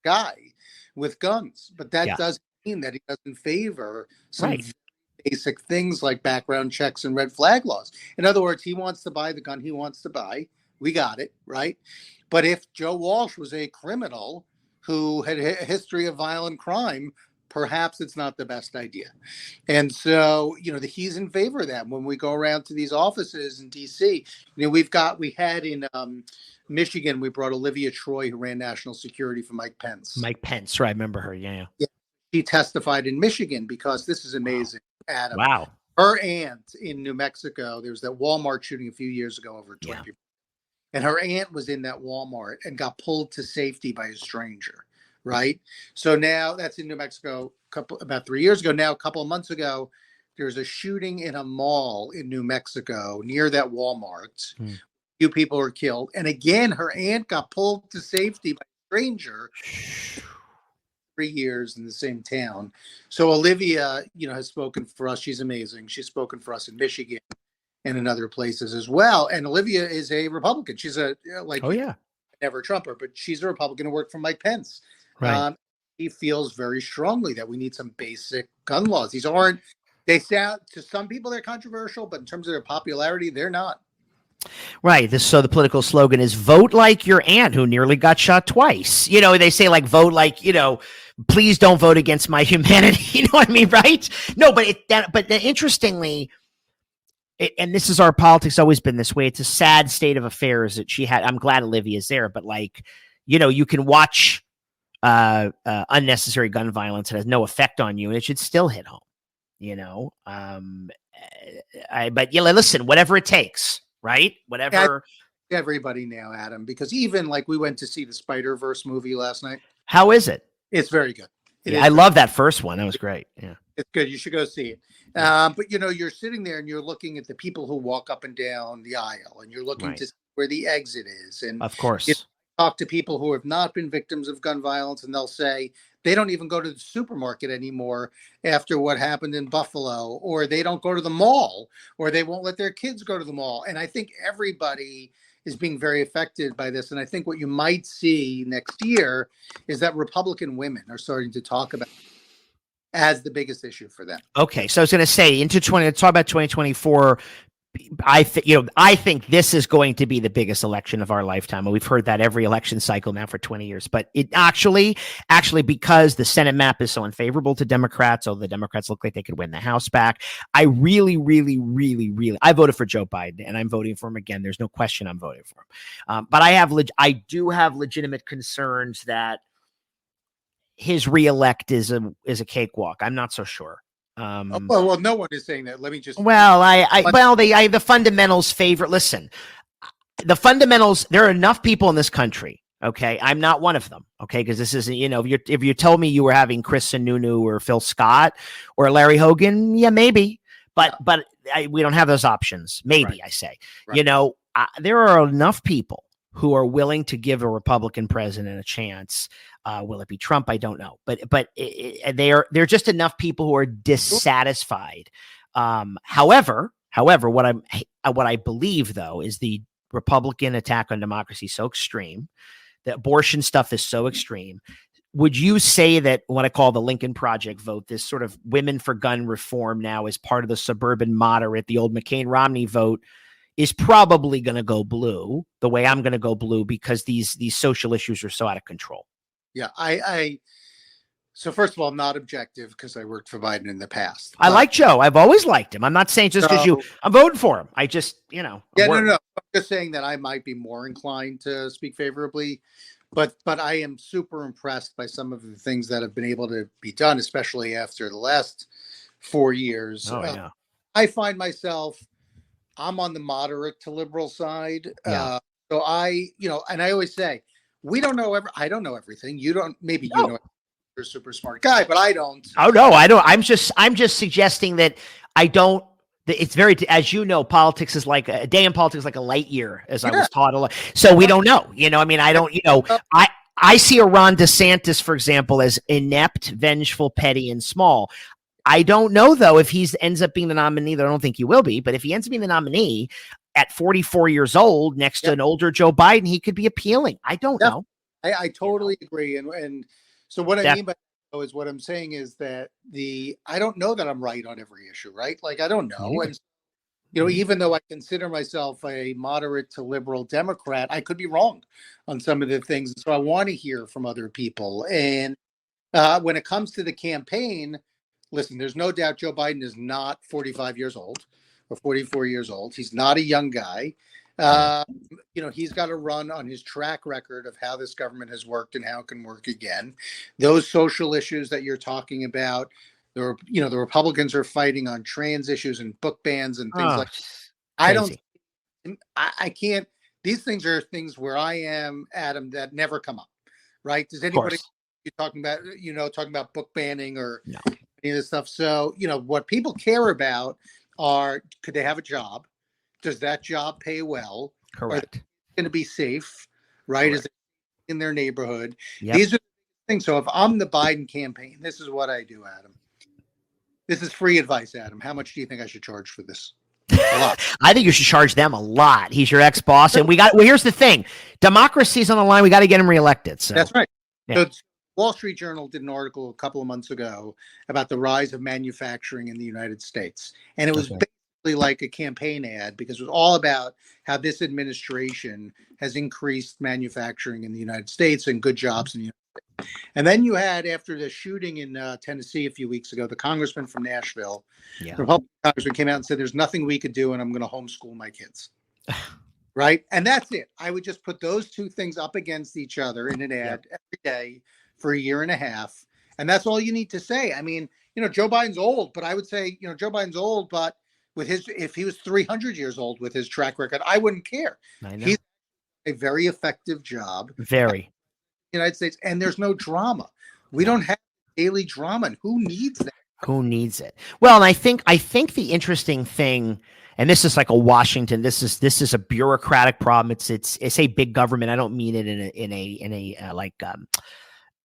guy with guns, but that doesn't mean that he doesn't favor some basic things like background checks and red flag laws. In other words, he wants to buy the gun he wants to buy. We got it, right? But if Joe Walsh was a criminal who had a history of violent crime, perhaps it's not the best idea. And so, he's in favor of that. When we go around to these offices in DC, we had in Michigan, we brought Olivia Troy, who ran national security for Mike Pence. Right. I remember her. Yeah. She testified in Michigan because this is amazing, Adam. Wow. Her aunt in New Mexico, there was that Walmart shooting a few years ago over 20 people. and her aunt was in that Walmart and got pulled to safety by a stranger, right? So now that's in New Mexico about 3 years ago. Now, a couple of months ago, there's a shooting in a mall in New Mexico near that Walmart. A few people were killed. And again, her aunt got pulled to safety by a stranger. 3 years in the same town. So Olivia, has spoken for us. She's amazing. She's spoken for us in Michigan and in other places as well. And Olivia is a Republican. She's never Trumper, but she's a Republican who worked for Mike Pence. Right. He feels very strongly that we need some basic gun laws. They sound, to some people, they're controversial, but in terms of their popularity, they're not. Right. So the political slogan is vote like your aunt who nearly got shot twice. They say like vote like, please don't vote against my humanity. You know what I mean? Right. No, but interestingly, and this is our politics always been this way. It's a sad state of affairs that she had. I'm glad Olivia's there, but you can watch unnecessary gun violence. It has no effect on you and it should still hit home, listen, whatever it takes. Right? Whatever. Everybody now, Adam, because even we went to see the Spider-Verse movie last night. How is it? It's very good. I love that first one. That was great. Yeah. It's good. You should go see it. But you're sitting there and you're looking at the people who walk up and down the aisle and you're looking to see where the exit is. And of course, talk to people who have not been victims of gun violence and they'll say they don't even go to the supermarket anymore after what happened in Buffalo, or they don't go to the mall, or they won't let their kids go to the mall. And I think everybody is being very affected by this. And I think what you might see next year is that Republican women are starting to talk about it as the biggest issue for them. Okay. So I was going to say let's talk about 2024. I think this is going to be the biggest election of our lifetime. And we've heard that every election cycle now for 20 years, but it actually, because the Senate map is so unfavorable to Democrats, although the Democrats look like they could win the House back. I really, really, really, really, I voted for Joe Biden and I'm voting for him again. There's no question I'm voting for him. But I do have legitimate concerns that his reelect is a cakewalk. I'm not so sure. Well, no one is saying that. Let me just. The fundamentals favor. Listen, the fundamentals. There are enough people in this country. Okay, I'm not one of them. Okay, because this isn't. If you told me you were having Chris Sununu or Phil Scott or Larry Hogan, yeah, maybe. But we don't have those options. Maybe right. I say. Right. There are enough people who are willing to give a Republican president a chance. Will it be Trump? I don't know, but there are just enough people who are dissatisfied. However, what I believe though is the Republican attack on democracy is so extreme, the abortion stuff is so extreme. Would you say that what I call the Lincoln Project vote, this sort of women for gun reform now is part of the suburban moderate, the old McCain-Romney vote, is probably going to go blue the way I'm going to go blue because these social issues are so out of control? Yeah, so first of all, I'm not objective because I worked for Biden in the past. I like Joe. I've always liked him. I'm not saying just because I'm voting for him. I just, no. I'm just saying that I might be more inclined to speak favorably, but I am super impressed by some of the things that have been able to be done, especially after the last 4 years. Oh, yeah. I find myself, I'm on the moderate to liberal side. Yeah. So and I always say, I don't know everything. You don't, maybe you know, you're a super smart guy, but I don't. Oh, no, I don't. I'm just suggesting that I don't, it's very, as you know, politics is like a day in politics, like a light year, as I was taught a lot. So we don't know, I don't, I see a Ron DeSantis, for example, as inept, vengeful, petty, and small. I don't know, though, if he ends up being the nominee. I don't think he will be, but if he ends up being the nominee at 44 years old next to an older Joe Biden, he could be appealing. I don't know. I totally agree. And so what I mean by that is what I'm saying is that I don't know that I'm right on every issue, right? I don't know. And, even though I consider myself a moderate to liberal Democrat, I could be wrong on some of the things. So I want to hear from other people. And when it comes to the campaign, listen, there's no doubt Joe Biden is not 45 years old or 44 years old. He's not a young guy. He's got to run on his track record of how this government has worked and how it can work again. Those social issues that you're talking about, the Republicans are fighting on trans issues and book bans and things like that. I can't, these things are things where I am, Adam, that never come up, right? Does Of anybody course. you talking about, talking about book banning or No. any of this stuff? So, what people care about are, could they have a job? Does that job pay well? Are they Correct. going to be safe, right? Is Correct. it in their neighborhood? Yep. These are the things. So if I'm the Biden campaign, this is what I do, Adam. This is free advice, Adam. How much do you think I should charge for this? A lot. I think you should charge them a lot. He's your ex-boss. And here's the thing. Democracy's on the line. We got to get him reelected. So That's right. Yeah. So Wall Street Journal did an article a couple of months ago about the rise of manufacturing in the United States. And it was basically like a campaign ad, because it was all about how this administration has increased manufacturing in the United States and good jobs in the United States. And then you had, after the shooting in Tennessee a few weeks ago, the congressman from Nashville, Republican congressman, came out and said, there's nothing we could do, and I'm going to homeschool my kids. Right? And that's it. I would just put those two things up against each other in an ad every day for a year and a half. And that's all you need to say. I mean, Joe Biden's old, but I would say, Joe Biden's old, but if he was 300 years old with his track record, I wouldn't care. I know. He's a very effective job. Very. United States, and there's no drama. We don't have daily drama, and who needs that? Who needs it? Well, and I think the interesting thing, and this is like a Washington, this is a bureaucratic problem. It's a big government. I don't mean it in a like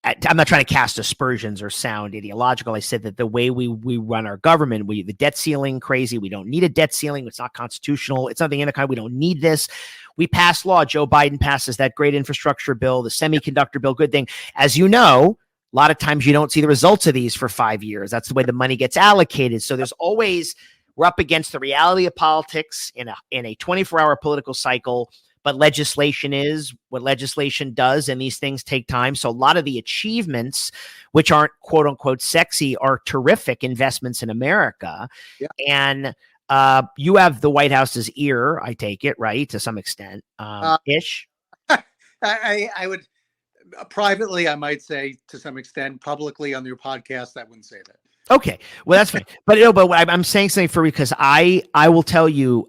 I'm not trying to cast aspersions or sound ideological. I said that the way we run our government, the debt ceiling crazy. We don't need a debt ceiling. It's not constitutional. It's nothing in the kind. We don't need this. We pass law. Joe Biden passes that great infrastructure bill, the semiconductor bill. Good thing. As you know, a lot of times you don't see the results of these for 5 years. That's the way the money gets allocated. So there's always, we're up against the reality of politics in a 24-hour political cycle. But legislation is what legislation does, and these things take time. So a lot of the achievements, which aren't quote unquote sexy, are terrific investments in America. Yeah. And you have the White House's ear, I take it, right, to some extent, ish. I would privately, I might say to some extent. Publicly on your podcast, I wouldn't say that. Okay, well that's fine. But I'm saying something for you, because I will tell you,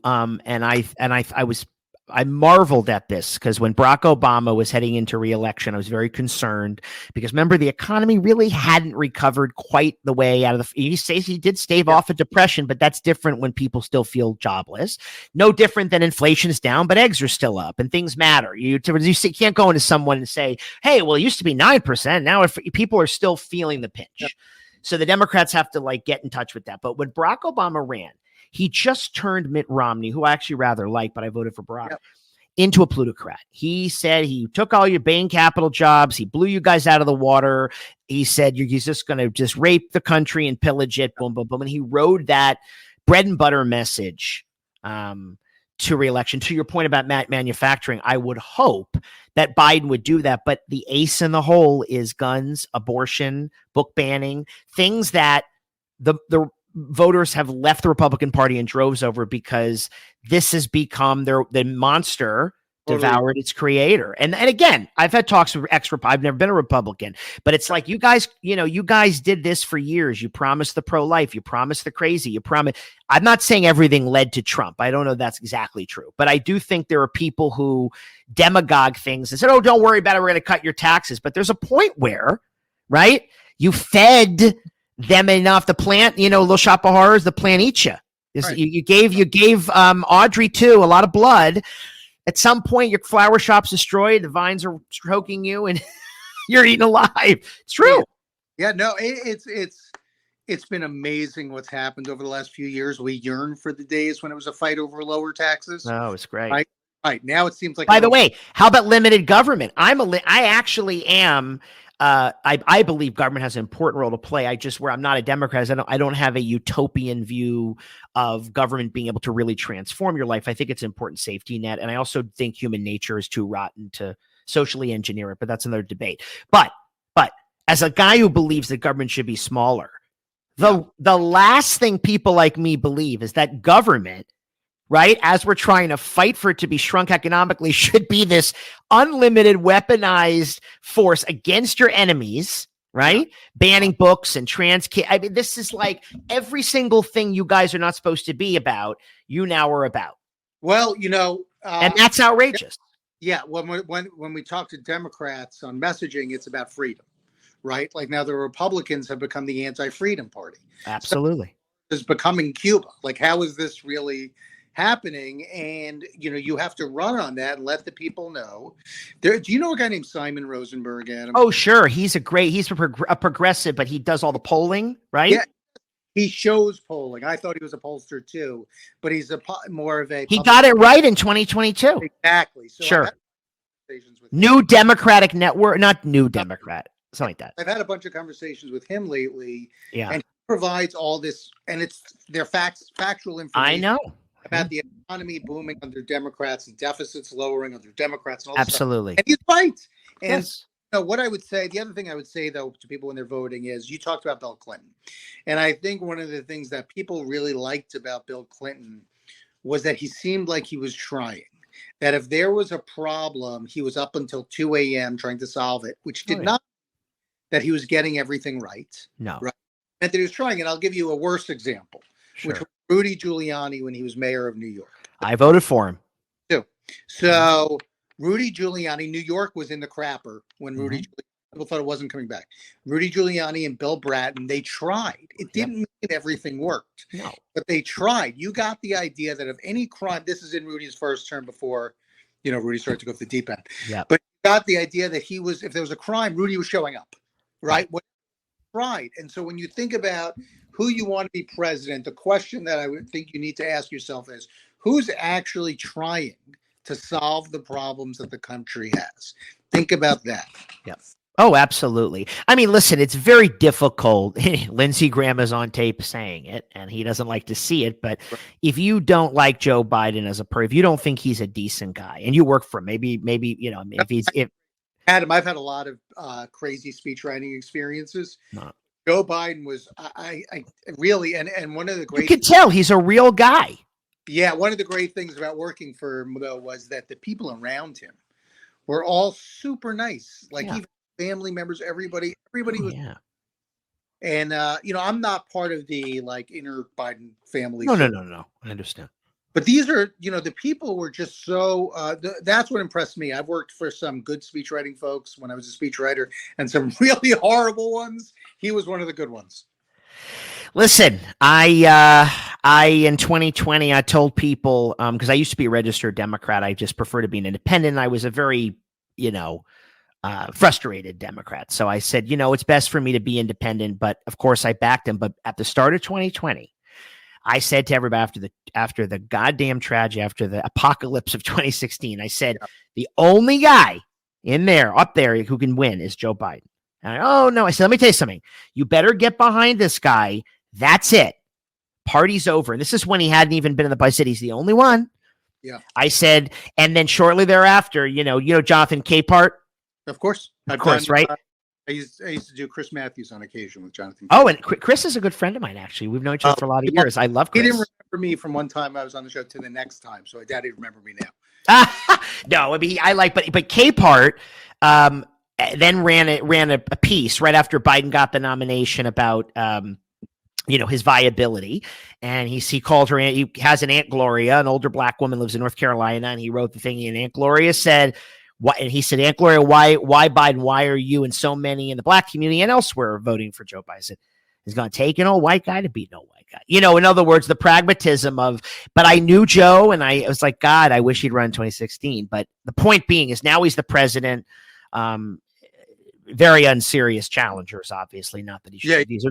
I marveled at this, because when Barack Obama was heading into re-election, I was very concerned, because remember, the economy really hadn't recovered quite the way out of he says he did stave off a depression, but that's different when people still feel jobless. No different than inflation is down, but eggs are still up and things matter. You can't go into someone and say, hey, well, it used to be 9%. Now if people are still feeling the pinch. Yep. So the Democrats have to get in touch with that. But when Barack Obama ran, he just turned Mitt Romney, who I actually rather like, but I voted for Barack, into a plutocrat. He said he took all your Bain Capital jobs. He blew you guys out of the water. He said he's just going to just rape the country and pillage it. Boom, boom, boom. And he rode that bread and butter message to re-election. To your point about manufacturing, I would hope that Biden would do that. But the ace in the hole is guns, abortion, book banning, things that the voters have left the Republican Party in droves over, because this has become the monster devoured its creator. And again, I've had talks with I've never been a Republican, but it's like, you guys did this for years. You promised the pro-life, you promised the crazy, I'm not saying everything led to Trump. I don't know if that's exactly true, but I do think there are people who demagogue things and said, oh, don't worry about it, we're going to cut your taxes. But there's a point where, right, you fed them enough. The plant, Little Shop of Horrors, the plant eats you. Right. You gave Audrey too a lot of blood. At some point, your flower shop's destroyed. The vines are stroking you, and you're eaten alive. It's true. Yeah, no, it's been amazing what's happened over the last few years. We yearn for the days when it was a fight over lower taxes. Oh, it's great. Right now, it seems like. By the way, how about limited government? I actually am. I believe government has an important role to play. Where I'm not a Democrat, I don't have a utopian view of government being able to really transform your life. I think it's an important safety net. And I also think human nature is too rotten to socially engineer it, but that's another debate. But as a guy who believes that government should be smaller, the last thing people like me believe is that government, right, as we're trying to fight for it to be shrunk economically, should be this unlimited weaponized force against your enemies, right? Banning books and trans kids. I mean, this is like every single thing you guys are not supposed to be about, you now are about. Well, And that's outrageous. Yeah, when we talk to Democrats on messaging, it's about freedom, right? Like now the Republicans have become the anti-freedom party. Absolutely. So it's becoming Cuba. Like, how is this really happening? And you have to run on that and let the people know. Do you know a guy named Simon Rosenberg, Adam? Oh, sure. He's a progressive, but he does all the polling, right? Yeah. He shows polling. I thought he was a pollster too, but he's more of a. He got it right in 2022. Exactly. So sure. With New Democratic Network, not New Democrat, something like that. I've had a bunch of conversations with him lately. Yeah. And he provides all this, and they're factual information. I know. About the economy booming under Democrats and deficits lowering under Democrats. And all Absolutely. Stuff. And he's right. And yes. What I would say, the other thing I would say, though, to people when they're voting is you talked about Bill Clinton. And I think one of the things that people really liked about Bill Clinton was that he seemed like he was trying. That if there was a problem, he was up until 2 a.m. trying to solve it, which did not that he was getting everything right. No. Right. And that he was trying. And I'll give you a worse example, which was Rudy Giuliani when he was mayor of New York. I voted for him. Too. So Rudy Giuliani, New York was in the crapper when Rudy people thought it wasn't coming back. Rudy Giuliani and Bill Bratton, they tried. It didn't mean everything worked. No. But they tried. You got the idea that if any crime, this is in Rudy's first term before, Rudy started to go off the deep end. Yeah. But you got the idea that if there was a crime, Rudy was showing up. Right? Right. And so when you think about who you want to be president, the question that I would think you need to ask yourself is who's actually trying to solve the problems that the country has? Think about that. Yes. Oh, absolutely. I mean, listen, it's very difficult. Lindsey Graham is on tape saying it, and he doesn't like to see it. But if you don't like Joe Biden as a person, if you don't think he's a decent guy, and you work for him, maybe if Adam, I've had a lot of crazy speech writing experiences. No. Joe Biden was, I really, and one of the great. You could tell he's a real guy. Yeah, one of the great things about working for him though was that the people around him were all super nice. Like even family members, everybody was. Yeah. And I'm not part of the inner Biden family. No. I understand. But these are, the people were just so, that's what impressed me. I've worked for some good speechwriting folks when I was a speechwriter and some really horrible ones. He was one of the good ones. Listen, I in 2020, I told people, because I used to be a registered Democrat, I just prefer to be an independent. I was a very, frustrated Democrat. So I said, it's best for me to be independent. But of course, I backed him. But at the start of 2020, I said to everybody after the goddamn tragedy, after the apocalypse of 2016, I said, the only guy up there who can win is Joe Biden. And I said, let me tell you something. You better get behind this guy. That's it. Party's over. And this is when he hadn't even been in the bus. I said, he's the only one. Yeah. I said, and then shortly thereafter, Jonathan Capehart. Of course. Right? I used to do Chris Matthews on occasion with Jonathan. Oh, and Chris is a good friend of mine, actually. We've known each other for a lot of years. I love Chris. He didn't remember me from one time I was on the show to the next time, so I doubt he'd remember me now. No, I mean, but Capehart then ran a piece right after Biden got the nomination about his viability, and he called her. He has an Aunt Gloria, an older black woman, lives in North Carolina, and he wrote the thing. And Aunt Gloria said, "What?" And he said, "Aunt Gloria, why Biden? Why are you and so many in the black community and elsewhere voting for Joe Biden?" I said, "He's going to take an old white guy to beat no white guy." In other words, the pragmatism of. But I knew Joe, and I was like, God, I wish he'd run in 2016. But the point being is now he's the president. Very unserious challengers, obviously. Not that he should. Yeah.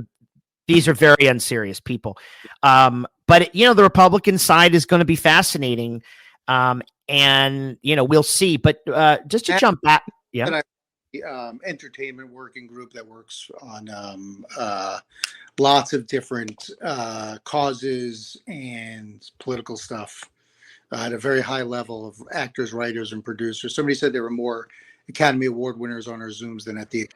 These are very unserious people. But the Republican side is going to be fascinating. And we'll see. But just to jump back, entertainment working group that works on lots of different causes and political stuff at a very high level of actors, writers, and producers. Somebody said there were more Academy Award winners on our Zooms than at the.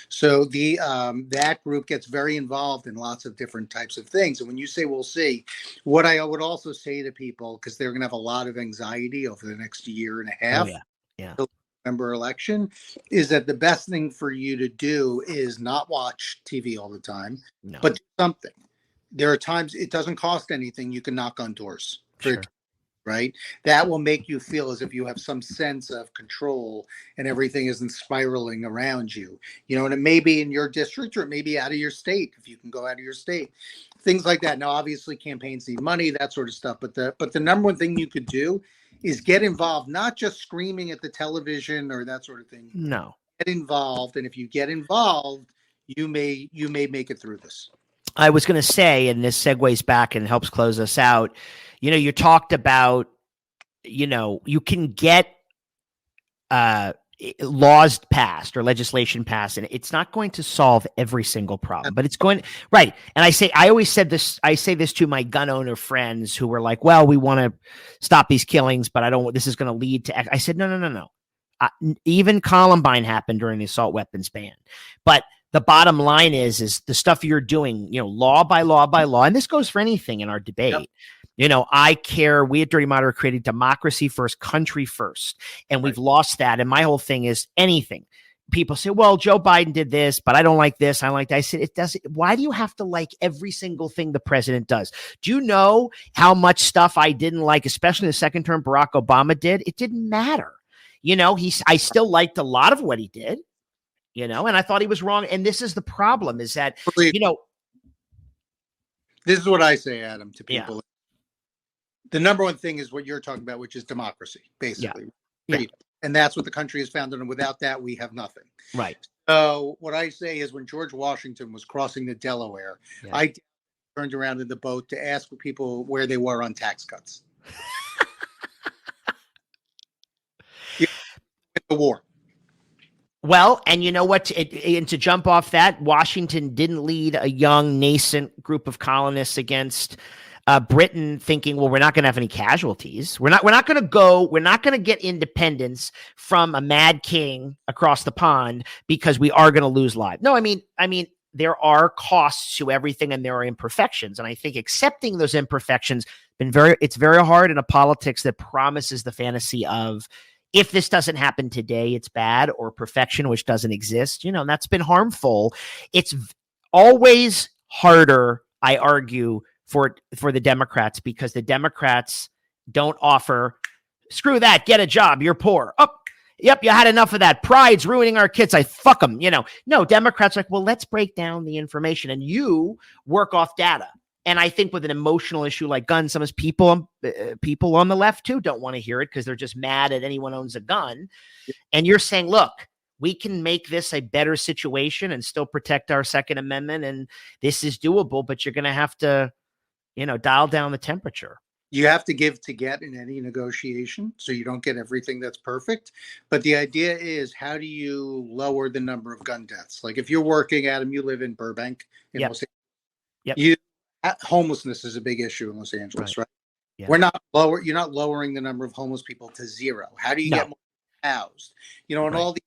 So that group gets very involved in lots of different types of things. And when you say we'll see, what I would also say to people, because they're going to have a lot of anxiety over the next year and a half, the November election, is that the best thing for you to do is not watch TV all the time, but do something. There are times it doesn't cost anything. You can knock on doors. Sure. right? That will make you feel as if you have some sense of control and everything isn't spiraling around you. And it may be in your district or it may be out of your state if you can go out of your state. Things like that. Now, obviously, campaigns need money, that sort of stuff. But the number one thing you could do is get involved, not just screaming at the television or that sort of thing. No. Get involved, and if you get involved, you may make it through this. I was going to say, and this segues back and helps close us out. You talked about, you can get laws passed or legislation passed, and it's not going to solve every single problem, but it's going right. And I say this to my gun owner friends who were like, well, we want to stop these killings, but this is going to lead to, I said, no. Even Columbine happened during the assault weapons ban. But the bottom line is the stuff you're doing, law by law by law. And this goes for anything in our debate. Yep. I care. We at Dirty Moderate created democracy first, country first. And we've lost that. And my whole thing is anything. People say, well, Joe Biden did this, but I don't like this. I like that. I said, it doesn't. Why do you have to like every single thing the president does? Do you know how much stuff I didn't like, especially the second term Barack Obama did? It didn't matter. I still liked a lot of what he did, and I thought he was wrong. And this is the problem is that, this is what I say, Adam, to people. Yeah. The number one thing is what you're talking about, which is democracy, basically. Yeah. And that's what the country is founded on. Without that, we have nothing. Right. So what I say is when George Washington was crossing the Delaware, I turned around in the boat to ask people where they were on tax cuts. The war. Well, and you know what? And to jump off that, Washington didn't lead a young, nascent group of colonists against Britain, thinking, well, we're not going to have any casualties. We're not going to get independence from a mad king across the pond because we are going to lose lives. No, I mean, there are costs to everything, and there are imperfections. And I think accepting those imperfections it's very hard in a politics that promises the fantasy of, if this doesn't happen today, it's bad, or perfection, which doesn't exist, and that's been harmful. It's always harder, I argue, for the Democrats, because the Democrats don't offer, screw that, get a job, you're poor. Oh, yep, you had enough of that. Pride's ruining our kids. I fuck them, No, Democrats are like, well, let's break down the information and you work off data. And I think with an emotional issue like guns, some people on the left too don't want to hear it because they're just mad at anyone owns a gun. And you're saying, look, we can make this a better situation and still protect our Second Amendment. And this is doable, but you're going to have to, dial down the temperature. You have to give to get in any negotiation, so you don't get everything that's perfect. But the idea is, how do you lower the number of gun deaths? Like if you're working, Adam, you live in Burbank, in Los Angeles. Homelessness is a big issue in Los Angeles, right? Yeah. You're not lowering the number of homeless people to zero. How do you get more housed? And all these,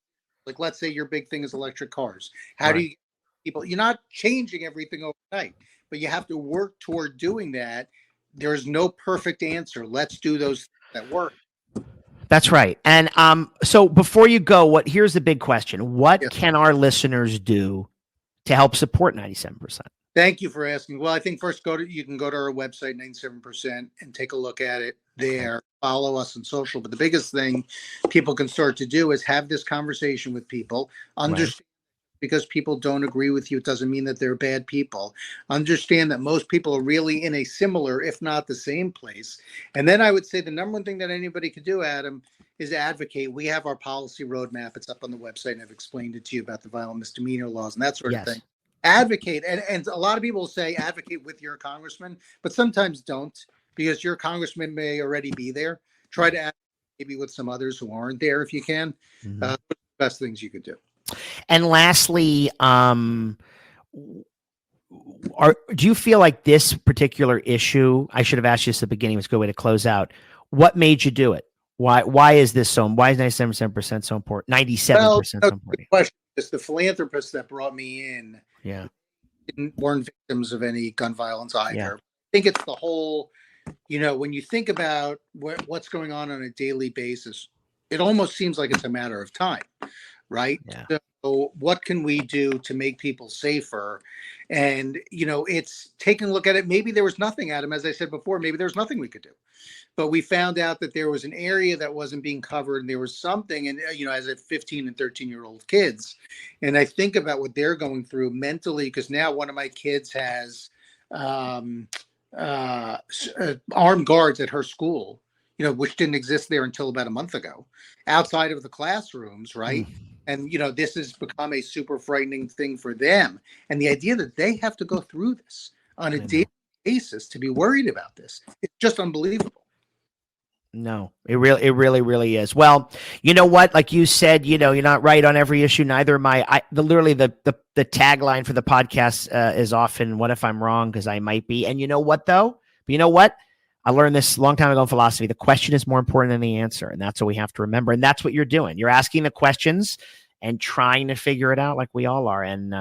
like, let's say your big thing is electric cars. How do you get people? You're not changing everything overnight, but you have to work toward doing that. There's no perfect answer. Let's do those things that work. That's right. And so before you go, here's the big question. What can our listeners do to help support 97%? Thank you for asking. Well, I think first you can go to our website, 97%, and take a look at it there. Follow us on social. But the biggest thing people can start to do is have this conversation with people. Understand because people don't agree with you, it doesn't mean that they're bad people. Understand that most people are really in a similar, if not the same place. And then I would say the number one thing that anybody could do, Adam, is advocate. We have our policy roadmap. It's up on the website, and I've explained it to you about the violent misdemeanor laws and that sort of thing. Advocate, and a lot of people say advocate with your congressman, but sometimes don't, because your congressman may already be there. Try to advocate maybe with some others who aren't there if you can. The best things you could do. And lastly, do you feel like this particular issue, I should have asked you this at the beginning, was a good way to close out. What made you do it? Why is this why is 97% so important? 97% so important. Question. It's the philanthropists that brought me in. Weren't victims of any gun violence either. I think it's the whole, when you think about what's going on a daily basis, it almost seems like it's a matter of time, right? Yeah. So what can we do to make people safer? And, it's taking a look at it. Maybe there was nothing, Adam, as I said before, maybe there's nothing we could do. But we found out that there was an area that wasn't being covered, and there was something, and as a 15 and 13-year-old kids, and I think about what they're going through mentally, because now one of my kids has armed guards at her school, which didn't exist there until about a month ago, outside of the classrooms, right? And this has become a super frightening thing for them, and the idea that they have to go through this on a daily basis to be worried about this, it's just unbelievable. No, it really is. Well, you know what? Like you said, you're not right on every issue. Neither am I. Literally the tagline for the podcast is often, "What if I'm wrong?" Because I might be. And you know what, though? But you know what? I learned this a long time ago in philosophy. The question is more important than the answer, and that's what we have to remember. And that's what you're doing. You're asking the questions and trying to figure it out, like we all are. And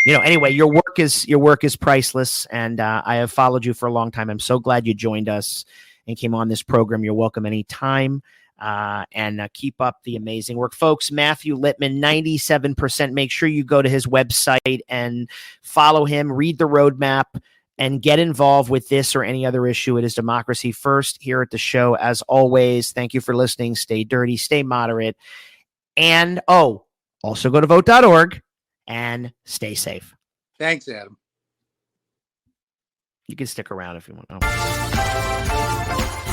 anyway, your work is priceless, and I have followed you for a long time. I'm so glad you joined us and came on this program. You're welcome anytime. And keep up the amazing work. Folks, Matthew Littman, 97%. Make sure you go to his website and follow him, read the roadmap, and get involved with this or any other issue. It is democracy first here at the show. As always, thank you for listening. Stay dirty, stay moderate. And, also go to vote.org and stay safe. Thanks, Adam. You can stick around if you want. Oh.